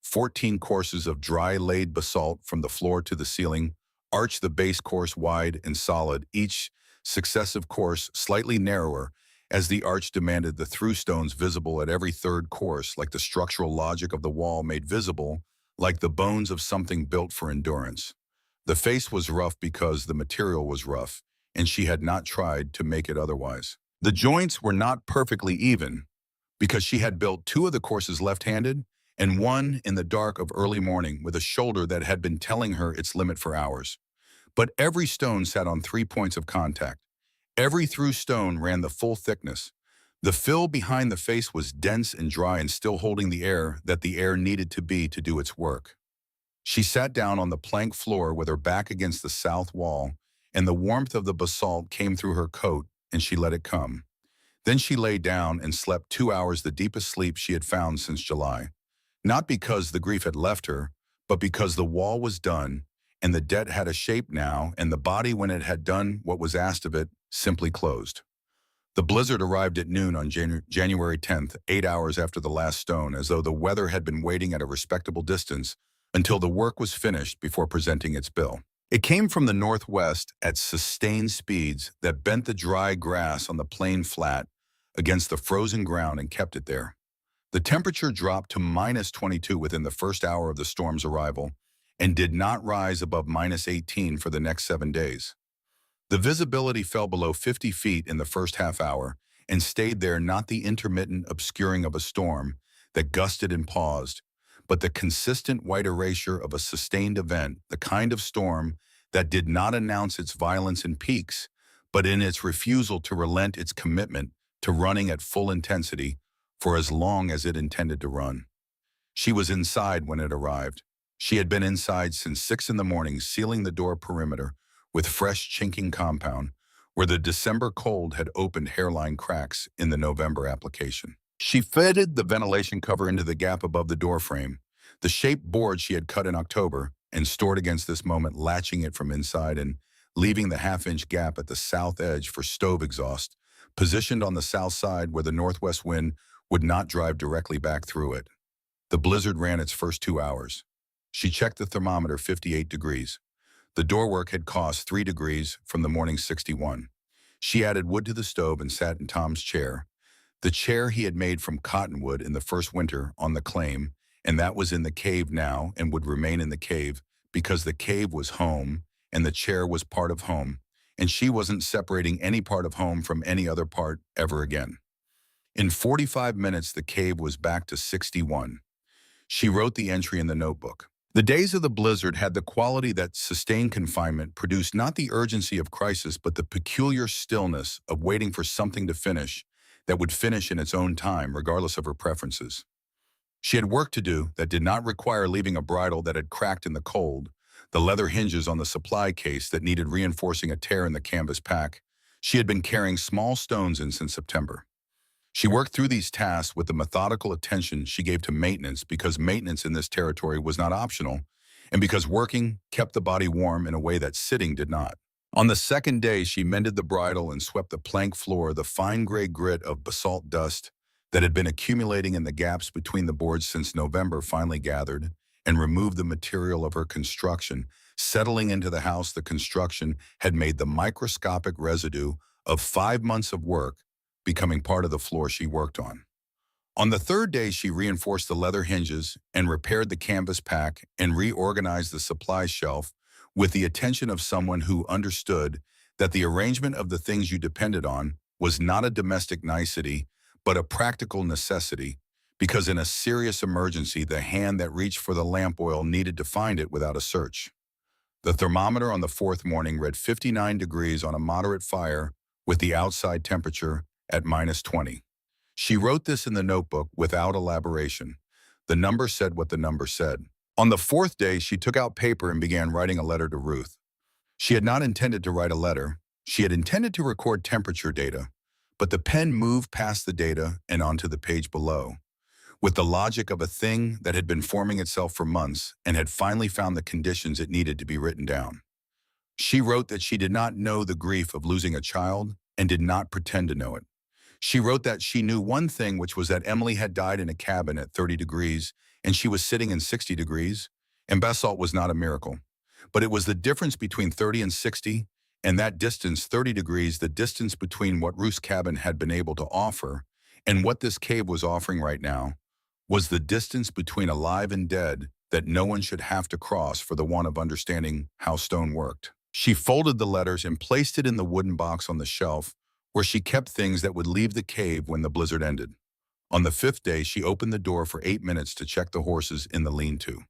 14 courses of dry laid basalt from the floor to the ceiling arched the base course wide and solid, each successive course slightly narrower as the arch demanded, the through stones visible at every third course, like the structural logic of the wall made visible, like the bones of something built for endurance. The face was rough because the material was rough, and she had not tried to make it otherwise. The joints were not perfectly even, because she had built 2 of the courses left-handed and 1 in the dark of early morning with a shoulder that had been telling her its limit for hours. But every stone sat on 3 points of contact. Every through stone ran the full thickness. The fill behind the face was dense and dry and still holding the air that the air needed to be to do its work. She sat down on the plank floor with her back against the south wall, and the warmth of the basalt came through her coat, and she let it come. Then she lay down and slept 2 hours, the deepest sleep she had found since July. Not because the grief had left her, but because the wall was done, and the debt had a shape now, and the body, when it had done what was asked of it, simply closed. The blizzard arrived at noon on January 10th, 8 hours after the last stone, as though the weather had been waiting at a respectable distance until the work was finished before presenting its bill. It came from the northwest at sustained speeds that bent the dry grass on the plain flat against the frozen ground and kept it there. The temperature dropped to -22 within the first hour of the storm's arrival and did not rise above -18 for the next 7 days. The visibility fell below 50 feet in the first half hour and stayed there, not the intermittent obscuring of a storm that gusted and paused, but the consistent white erasure of a sustained event, the kind of storm that did not announce its violence in peaks, but in its refusal to relent its commitment to running at full intensity for as long as it intended to run. She was inside when it arrived. She had been inside since 6 in the morning, sealing the door perimeter with fresh chinking compound, where the December cold had opened hairline cracks in the November application. She fitted the ventilation cover into the gap above the door frame, the shaped board she had cut in October, and stored against this moment, latching it from inside and leaving the half-inch gap at the south edge for stove exhaust, positioned on the south side where the northwest wind would not drive directly back through it. The blizzard ran its first 2 hours. She checked the thermometer, 58 degrees. The doorwork had cost 3 degrees from the morning's 61. She added wood to the stove and sat in Tom's chair, the chair he had made from cottonwood in the first winter on the claim, and that was in the cave now and would remain in the cave because the cave was home and the chair was part of home, and she wasn't separating any part of home from any other part ever again. In 45 minutes, the cave was back to 61. She wrote the entry in the notebook. The days of the blizzard had the quality that sustained confinement produced, not the urgency of crisis, but the peculiar stillness of waiting for something to finish that would finish in its own time, regardless of her preferences. She had work to do that did not require leaving a bridle that had cracked in the cold, the leather hinges on the supply case that needed reinforcing a tear in the canvas pack. She had been carrying small stones in since September. She worked through these tasks with the methodical attention she gave to maintenance, because maintenance in this territory was not optional, and because working kept the body warm in a way that sitting did not. On the second day, she mended the bridle and swept the plank floor. The fine gray grit of basalt dust that had been accumulating in the gaps between the boards since November finally gathered and removed the material of her construction. Settling into the house, the construction had made the microscopic residue of 5 months of work becoming part of the floor she worked on. On the third day, she reinforced the leather hinges and repaired the canvas pack and reorganized the supply shelf with the attention of someone who understood that the arrangement of the things you depended on was not a domestic nicety, but a practical necessity, because in a serious emergency, the hand that reached for the lamp oil needed to find it without a search. The thermometer on the fourth morning read 59 degrees on a moderate fire, with the outside temperature at -20. She wrote this in the notebook without elaboration. The number said what the number said. On the fourth day, she took out paper and began writing a letter to Ruth. She had not intended to write a letter. She had intended to record temperature data, but the pen moved past the data and onto the page below, with the logic of a thing that had been forming itself for months and had finally found the conditions it needed to be written down. She wrote that she did not know the grief of losing a child and did not pretend to know it. She wrote that she knew one thing, which was that Emily had died in a cabin at 30 degrees and she was sitting in 60 degrees, and basalt was not a miracle. But it was the difference between 30 and 60, and that distance, 30 degrees, the distance between what Ruth's cabin had been able to offer and what this cave was offering right now, was the distance between alive and dead that no one should have to cross for the want of understanding how stone worked. She folded the letters and placed it in the wooden box on the shelf, where she kept things that would leave the cave when the blizzard ended. On the fifth day, she opened the door for 8 minutes to check the horses in the lean-to.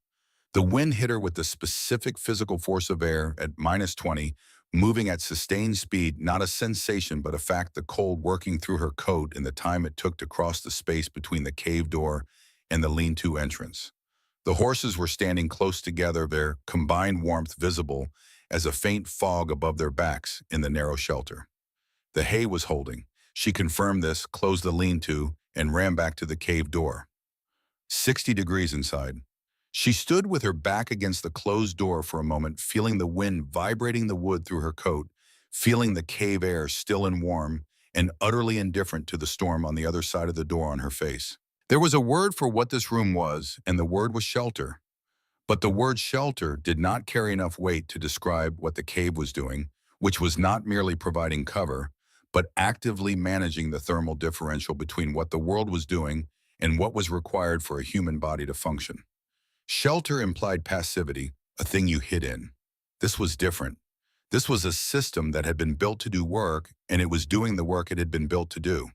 The wind hit her with the specific physical force of air at -20, moving at sustained speed, not a sensation but a fact, the cold working through her coat in the time it took to cross the space between the cave door and the lean-to entrance. The horses were standing close together, their combined warmth visible as a faint fog above their backs in the narrow shelter. The hay was holding. She confirmed this, closed the lean-to, and ran back to the cave door. 60 degrees inside. She stood with her back against the closed door for a moment, feeling the wind vibrating the wood through her coat, feeling the cave air still and warm, and utterly indifferent to the storm on the other side of the door on her face. There was a word for what this room was, and the word was shelter. But the word shelter did not carry enough weight to describe what the cave was doing, which was not merely providing cover, but actively managing the thermal differential between what the world was doing and what was required for a human body to function. Shelter implied passivity, a thing you hid in. This was different. This was a system that had been built to do work, and it was doing the work it had been built to do.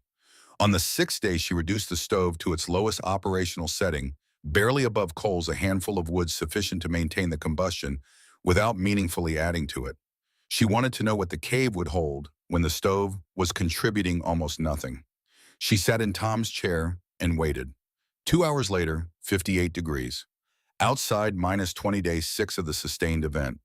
On the sixth day, she reduced the stove to its lowest operational setting, barely above coals, a handful of wood sufficient to maintain the combustion without meaningfully adding to it. She wanted to know what the cave would hold when the stove was contributing almost nothing. She sat in Tom's chair and waited. 2 hours later, 58 degrees. Outside, -20, day 6 of the sustained event.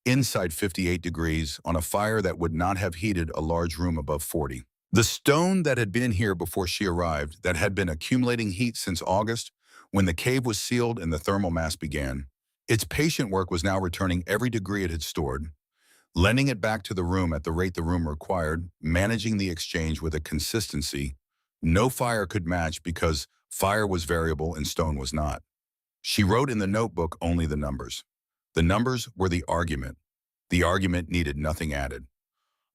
Inside, 58 degrees on a fire that would not have heated a large room above 40. The stone that had been here before she arrived, that had been accumulating heat since August, when the cave was sealed and the thermal mass began, its patient work was now returning every degree it had stored, lending it back to the room at the rate the room required, managing the exchange with a consistency no fire could match, because fire was variable and stone was not. She wrote in the notebook only the numbers. The numbers were the argument. The argument needed nothing added.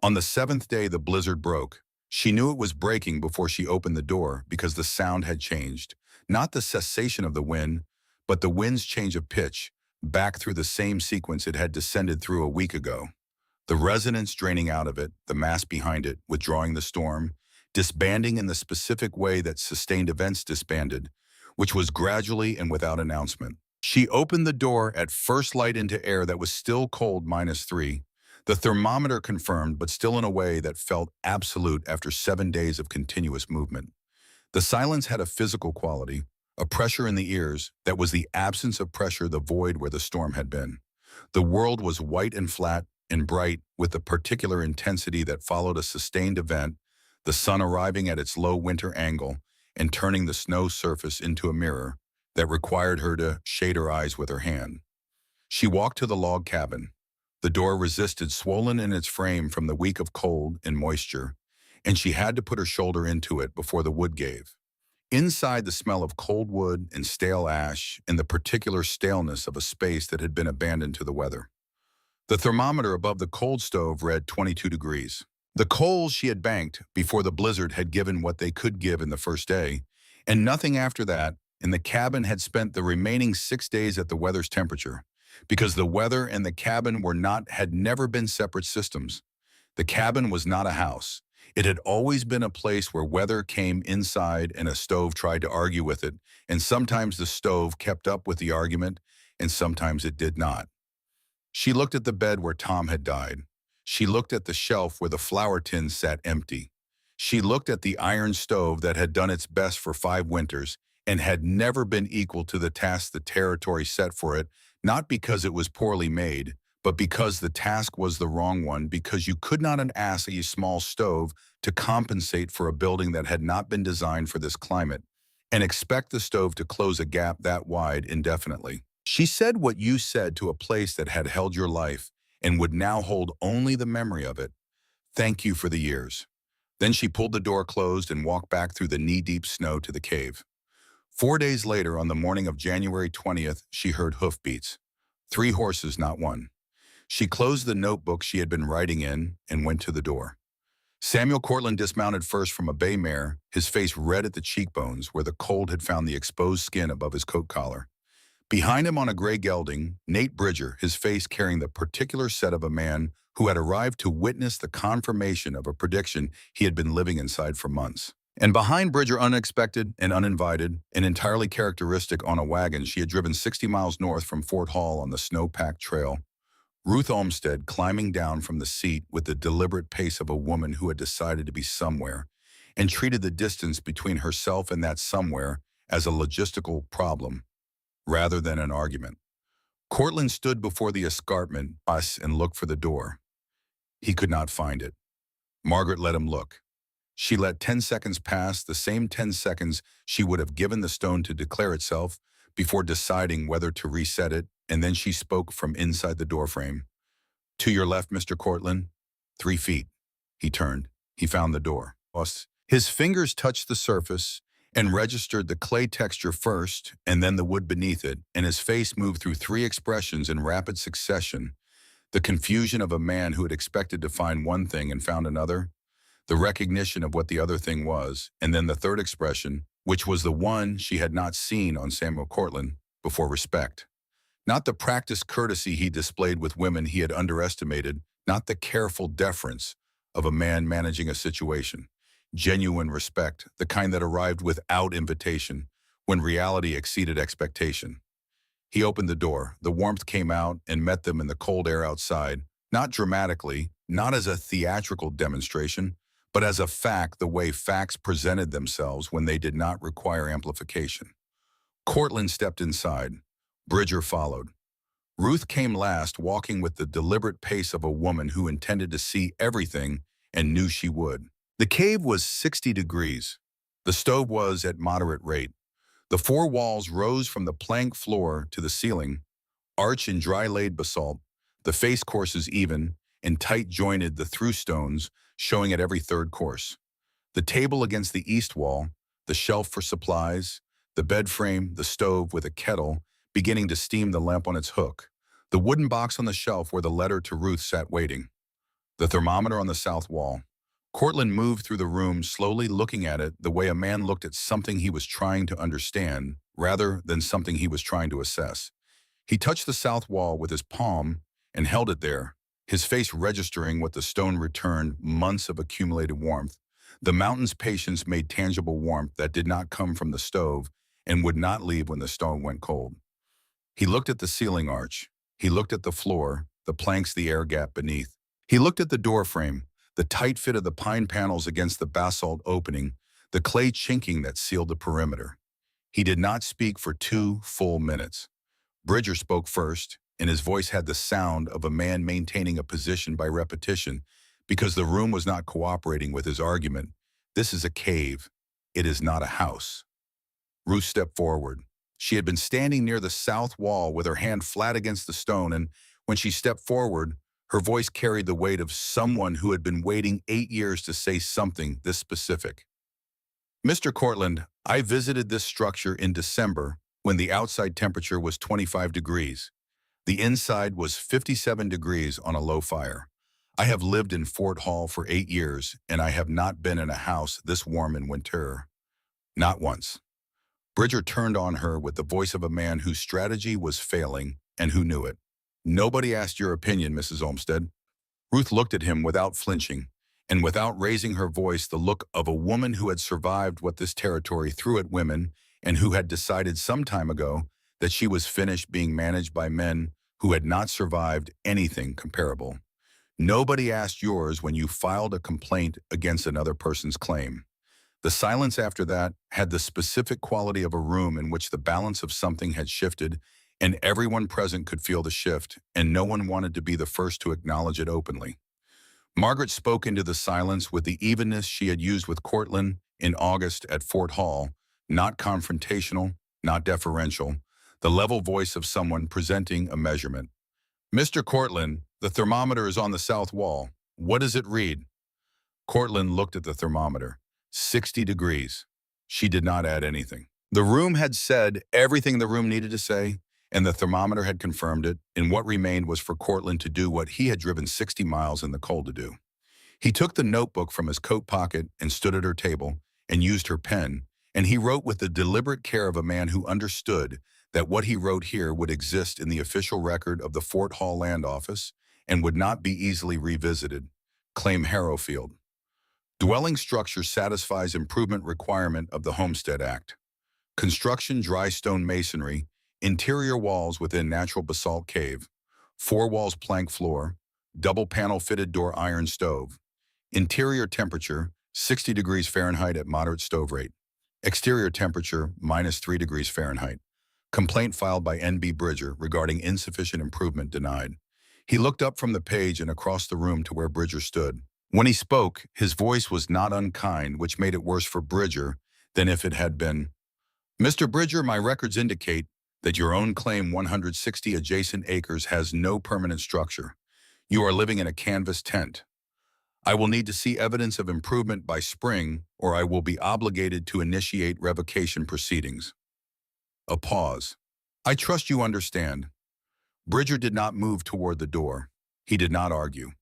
On the seventh day, the blizzard broke. She knew it was breaking before she opened the door, because the sound had changed. Not the cessation of the wind, but the wind's change of pitch, back through the same sequence it had descended through a week ago. The resonance draining out of it, the mass behind it, withdrawing the storm, disbanding in the specific way that sustained events disbanded, which was gradually and without announcement. She opened the door at first light into air that was still cold -3. The thermometer confirmed, but still in a way that felt absolute after 7 days of continuous movement. The silence had a physical quality, a pressure in the ears that was the absence of pressure, the void where the storm had been. The world was white and flat and bright with the particular intensity that followed a sustained event, the sun arriving at its low winter angle and turning the snow surface into a mirror that required her to shade her eyes with her hand. She walked to the log cabin. The door resisted, swollen in its frame from the week of cold and moisture, and she had to put her shoulder into it before the wood gave. Inside, the smell of cold wood and stale ash and the particular staleness of a space that had been abandoned to the weather. The thermometer above the cold stove read 22 degrees. The coals she had banked before the blizzard had given what they could give in the first day, and nothing after that, and the cabin had spent the remaining 6 days at the weather's temperature, because the weather and the cabin had never been separate systems. The cabin was not a house. It had always been a place where weather came inside and a stove tried to argue with it, and sometimes the stove kept up with the argument, and sometimes it did not. She looked at the bed where Tom had died. She looked at the shelf where the flour tins sat empty. She looked at the iron stove that had done its best for 5 winters and had never been equal to the task the territory set for it, not because it was poorly made, but because the task was the wrong one, because you could not ask a small stove to compensate for a building that had not been designed for this climate and expect the stove to close a gap that wide indefinitely. She said what you said to a place that had held your life and would now hold only the memory of it. Thank you for the years. Then she pulled the door closed and walked back through the knee-deep snow to the cave. 4 days later, on the morning of January 20th, she heard hoofbeats. 3 horses, not one. She closed the notebook she had been writing in and went to the door. Samuel Cortland dismounted first from a bay mare, his face red at the cheekbones where the cold had found the exposed skin above his coat collar. Behind him on a gray gelding, Nate Bridger, his face carrying the particular set of a man who had arrived to witness the confirmation of a prediction he had been living inside for months. And behind Bridger, unexpected and uninvited, and entirely characteristic on a wagon she had driven 60 miles north from Fort Hall on the snow-packed trail, Ruth Olmsted climbing down from the seat with the deliberate pace of a woman who had decided to be somewhere and treated the distance between herself and that somewhere as a logistical problem rather than an argument. Cortland stood before the escarpment and looked for the door. He could not find it. Margaret let him look. She let 10 seconds pass, the same 10 seconds she would have given the stone to declare itself, before deciding whether to reset it, and then she spoke from inside the doorframe. "To your left, Mr. Cortland." 3 feet. He turned. He found the door. His fingers touched the surface and registered the clay texture first and then the wood beneath it, and his face moved through 3 expressions in rapid succession. The confusion of a man who had expected to find one thing and found another, the recognition of what the other thing was, and then the third expression, which was the one she had not seen on Samuel Cortland before: respect. Not the practiced courtesy he displayed with women he had underestimated, not the careful deference of a man managing a situation. Genuine respect, the kind that arrived without invitation, when reality exceeded expectation. He opened the door. The warmth came out and met them in the cold air outside, not dramatically, not as a theatrical demonstration, but as a fact, the way facts presented themselves when they did not require amplification. Cortland stepped inside. Bridger followed. Ruth came last, walking with the deliberate pace of a woman who intended to see everything and knew she would. The cave was 60 degrees. The stove was at moderate rate. The 4 walls rose from the plank floor to the ceiling, arch in dry-laid basalt, the face courses even and tight-jointed, the through stones showing at every third course. The table against the east wall, the shelf for supplies, the bed frame, the stove with a kettle beginning to steam the lamp on its hook, the wooden box on the shelf where the letter to Ruth sat waiting, the thermometer on the south wall. Cortland moved through the room, slowly looking at it the way a man looked at something he was trying to understand, rather than something he was trying to assess. He touched the south wall with his palm and held it there, his face registering what the stone returned: months of accumulated warmth. The mountain's patience made tangible warmth that did not come from the stove and would not leave when the stone went cold. He looked at the ceiling arch. He looked at the floor, the planks, the air gap beneath. He looked at the door frame, the tight fit of the pine panels against the basalt opening, the clay chinking that sealed the perimeter. He did not speak for 2 full minutes. Bridger spoke first, and his voice had the sound of a man maintaining a position by repetition because the room was not cooperating with his argument. This is a cave. It is not a house. Ruth stepped forward. She had been standing near the south wall with her hand flat against the stone, and when she stepped forward, her voice carried the weight of someone who had been waiting 8 years to say something this specific. Mr. Cortland, I visited this structure in December when the outside temperature was 25 degrees. The inside was 57 degrees on a low fire. I have lived in Fort Hall for 8 years, and I have not been in a house this warm in winter. Not once. Bridger turned on her with the voice of a man whose strategy was failing and who knew it. Nobody asked your opinion, Mrs. Olmsted. Ruth looked at him without flinching, and without raising her voice, the look of a woman who had survived what this territory threw at women and who had decided some time ago that she was finished being managed by men who had not survived anything comparable. Nobody asked yours when you filed a complaint against another person's claim. The silence after that had the specific quality of a room in which the balance of something had shifted, and everyone present could feel the shift, and no one wanted to be the first to acknowledge it openly. Margaret spoke into the silence with the evenness she had used with Cortland in August at Fort Hall, not confrontational, not deferential, the level voice of someone presenting a measurement. Mr. Cortland, the thermometer is on the south wall. What does it read? Cortland looked at the thermometer. 60 degrees. She did not add anything. The room had said everything the room needed to say, and the thermometer had confirmed it, and what remained was for Cortland to do what he had driven 60 miles in the cold to do. He took the notebook from his coat pocket and stood at her table and used her pen, and he wrote with the deliberate care of a man who understood that what he wrote here would exist in the official record of the Fort Hall Land Office and would not be easily revisited. Claim Harrowfield. Dwelling structure satisfies improvement requirement of the Homestead Act. Construction dry stone masonry, interior walls within natural basalt cave, 4 walls plank floor, double panel fitted door iron stove. Interior temperature, 60 degrees Fahrenheit at moderate stove rate. Exterior temperature, -3 degrees Fahrenheit. Complaint filed by N.B. Bridger regarding insufficient improvement denied. He looked up from the page and across the room to where Bridger stood. When he spoke, his voice was not unkind, which made it worse for Bridger than if it had been. Mr. Bridger, my records indicate that your own claim 160 adjacent acres has no permanent structure. You are living in a canvas tent. I will need to see evidence of improvement by spring, or I will be obligated to initiate revocation proceedings. A pause. I trust you understand. Bridger did not move toward the door. He did not argue.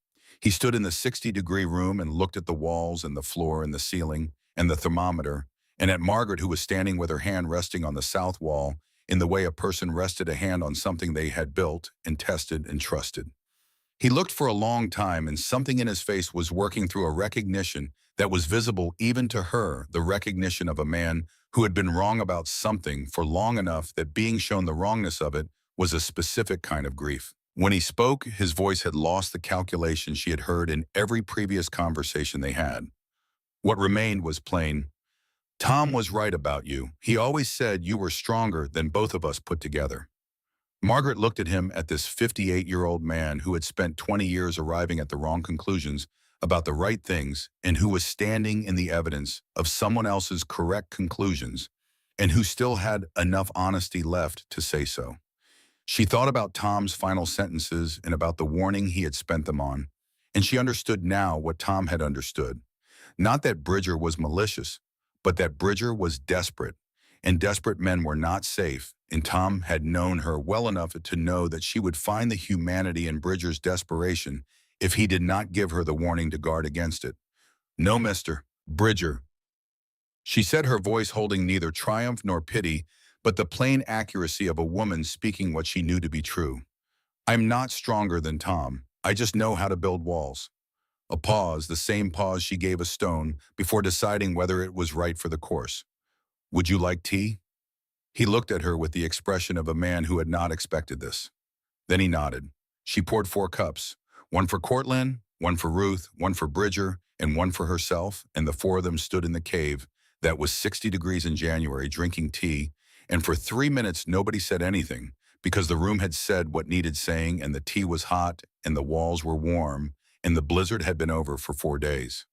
He stood in the 60-degree room and looked at the walls and the floor and the ceiling and the thermometer, and at Margaret, who was standing with her hand resting on the south wall in the way a person rested a hand on something they had built and tested and trusted. He looked for a long time, and something in his face was working through a recognition that was visible even to her, the recognition of a man who had been wrong about something for long enough that being shown the wrongness of it was a specific kind of grief. When he spoke, his voice had lost the calculation she had heard in every previous conversation they had. What remained was plain. Tom was right about you. He always said you were stronger than both of us put together. Margaret looked at him, at this 58-year-old man who had spent 20 years arriving at the wrong conclusions about the right things and who was standing in the evidence of someone else's correct conclusions and who still had enough honesty left to say so. She thought about Tom's final sentences and about the warning he had spent them on, and she understood now what Tom had understood. Not that Bridger was malicious, but that Bridger was desperate, and desperate men were not safe, and Tom had known her well enough to know that she would find the humanity in Bridger's desperation if he did not give her the warning to guard against it. No, Mr. Bridger. She said, her voice holding neither triumph nor pity, but the plain accuracy of a woman speaking what she knew to be true. I'm not stronger than Tom. I just know how to build walls. A pause, the same pause she gave a stone before deciding whether it was right for the course. Would you like tea? He looked at her with the expression of a man who had not expected this. Then he nodded. She poured 4 cups, one for Cortland, one for Ruth, one for Bridger, and one for herself, and the 4 of them stood in the cave that was 60 degrees in January drinking tea, and for 3 minutes nobody said anything, because the room had said what needed saying, and the tea was hot, and the walls were warm, and the blizzard had been over for 4 days.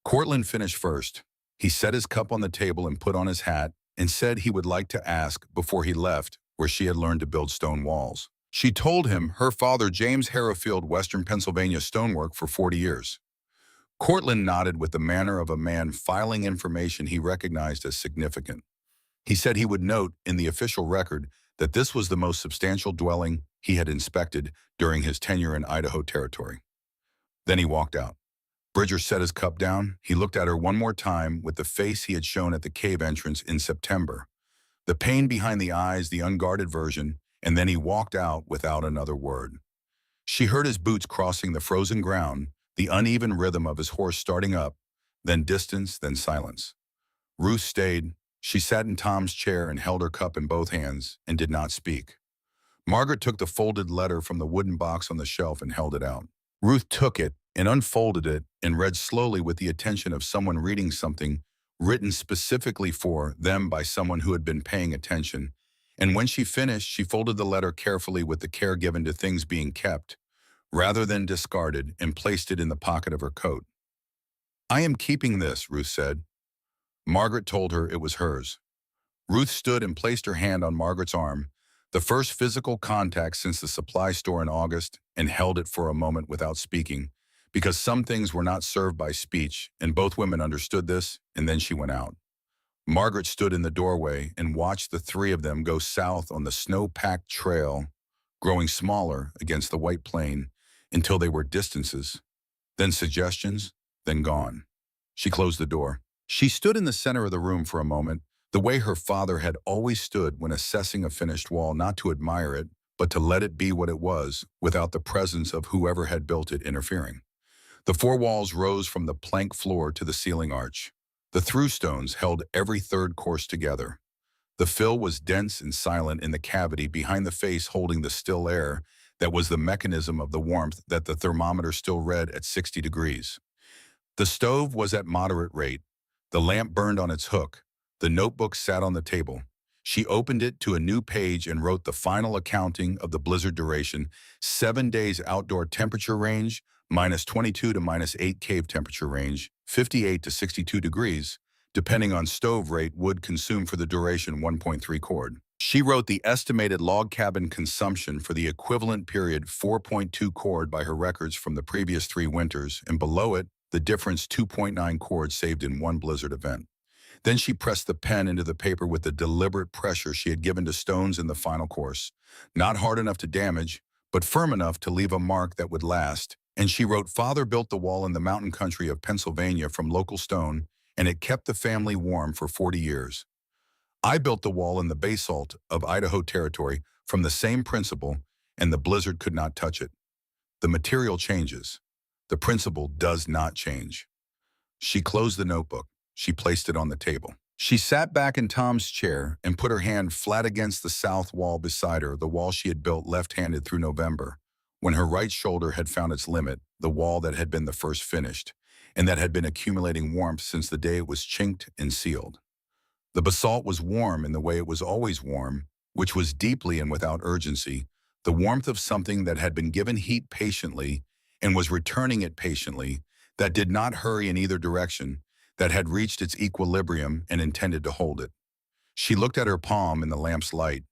Cortland finished first. He set his cup on the table and put on his hat, and said he would like to ask, before he left, where she had learned to build stone walls. She told him her father James Harrowfield, Western Pennsylvania stonework for 40 years. Cortland nodded with the manner of a man filing information he recognized as significant. He said he would note in the official record that this was the most substantial dwelling he had inspected during his tenure in Idaho Territory. Then he walked out. Bridger set his cup down. He looked at her one more time with the face he had shown at the cave entrance in September. The pain behind the eyes, the unguarded version, and then he walked out without another word. She heard his boots crossing the frozen ground, the uneven rhythm of his horse starting up, then distance, then silence. Ruth stayed. She sat in Tom's chair and held her cup in both hands and did not speak. Margaret took the folded letter from the wooden box on the shelf and held it out. Ruth took it and unfolded it and read slowly with the attention of someone reading something written specifically for them by someone who had been paying attention. And when she finished, she folded the letter carefully with the care given to things being kept, rather than discarded, and placed it in the pocket of her coat. "I am keeping this," Ruth said. Margaret told her it was hers. Ruth stood and placed her hand on Margaret's arm, the first physical contact since the supply store in August, and held it for a moment without speaking, because some things were not served by speech, and both women understood this, and then she went out. Margaret stood in the doorway and watched the 3 of them go south on the snow-packed trail, growing smaller against the white plain until they were distances, then suggestions, then gone. She closed the door. She stood in the center of the room for a moment, the way her father had always stood when assessing a finished wall, not to admire it, but to let it be what it was, without the presence of whoever had built it interfering. The 4 walls rose from the plank floor to the ceiling arch. The through-stones held every third course together. The fill was dense and silent in the cavity behind the face, holding the still air that was the mechanism of the warmth that the thermometer still read at 60 degrees. The stove was at moderate rate. The lamp burned on its hook. The notebook sat on the table. She opened it to a new page and wrote the final accounting of the blizzard duration: 7 days outdoor temperature range, -22 to -8 cave temperature range, 58 to 62 degrees, depending on stove rate, would consume for the duration 1.3 cord. She wrote the estimated log cabin consumption for the equivalent period 4.2 cord by her records from the previous 3 winters, and below it, the difference 2.9 cord saved in one blizzard event. Then she pressed the pen into the paper with the deliberate pressure she had given to stones in the final course, not hard enough to damage, but firm enough to leave a mark that would last. And she wrote, "Father built the wall in the mountain country of Pennsylvania from local stone, and it kept the family warm for 40 years. I built the wall in the basalt of Idaho Territory from the same principle, and the blizzard could not touch it. The material changes. The principle does not change." She closed the notebook. She placed it on the table. She sat back in Tom's chair and put her hand flat against the south wall beside her, the wall she had built left-handed through November, when her right shoulder had found its limit, the wall that had been the first finished, and that had been accumulating warmth since the day it was chinked and sealed. The basalt was warm in the way it was always warm, which was deeply and without urgency, the warmth of something that had been given heat patiently and was returning it patiently, that did not hurry in either direction, that had reached its equilibrium and intended to hold it. She looked at her palm in the lamp's light,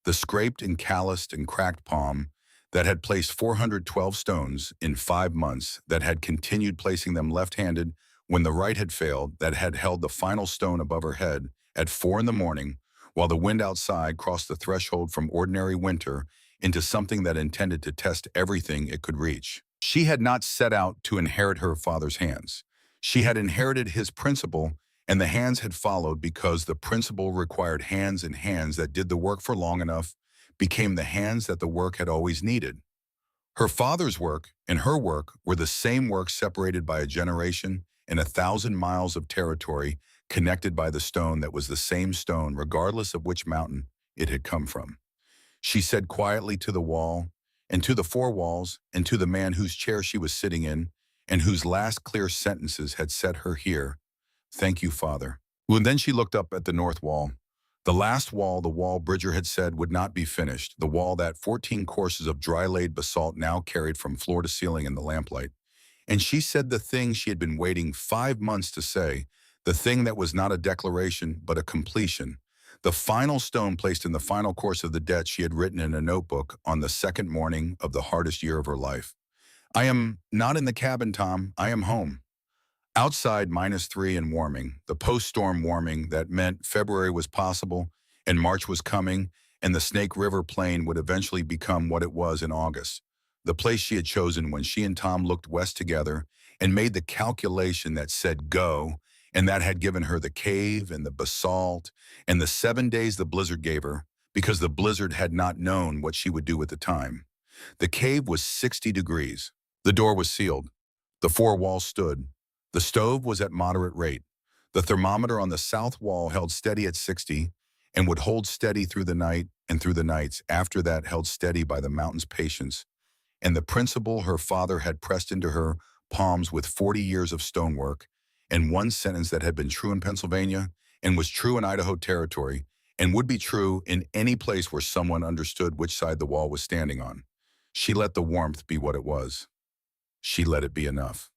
the scraped and calloused and cracked palm that had placed 412 stones in 5 months, that had continued placing them left-handed when the right had failed, that had held the final stone above her head at 4 in the morning, while the wind outside crossed the threshold from ordinary winter into something that intended to test everything it could reach. She had not set out to inherit her father's hands. She had inherited his principle, and the hands had followed because the principle required hands, and hands that did the work for long enough became the hands that the work had always needed. Her father's work and her work were the same work, separated by a generation and 1,000 miles of territory, connected by the stone that was the same stone regardless of which mountain it had come from. She said quietly to the wall, and to the four walls, and to the man whose chair she was sitting in, and whose last clear sentences had set her here, "Thank you, Father." Well, and then she looked up at the north wall. The last wall, the wall Bridger had said would not be finished, the wall that 14 courses of dry-laid basalt now carried from floor to ceiling in the lamplight. And she said the thing she had been waiting 5 months to say, the thing that was not a declaration, but a completion. The final stone placed in the final course of the debt she had written in a notebook on the second morning of the hardest year of her life. "I am not in the cabin, Tom. I am home." Outside, -3 and warming, the post-storm warming that meant February was possible and March was coming, and the Snake River Plain would eventually become what it was in August. The place she had chosen when she and Tom looked west together and made the calculation that said go, and that had given her the cave and the basalt and the 7 days the blizzard gave her, because the blizzard had not known what she would do at the time. The cave was 60 degrees. The door was sealed. The four walls stood. The stove was at moderate rate. The thermometer on the south wall held steady at 60 and would hold steady through the night and through the nights after that held steady by the mountain's patience. And the principle her father had pressed into her palms with 40 years of stonework, and one sentence that had been true in Pennsylvania and was true in Idaho Territory and would be true in any place where someone understood which side the wall was standing on. She let the warmth be what it was. She let it be enough.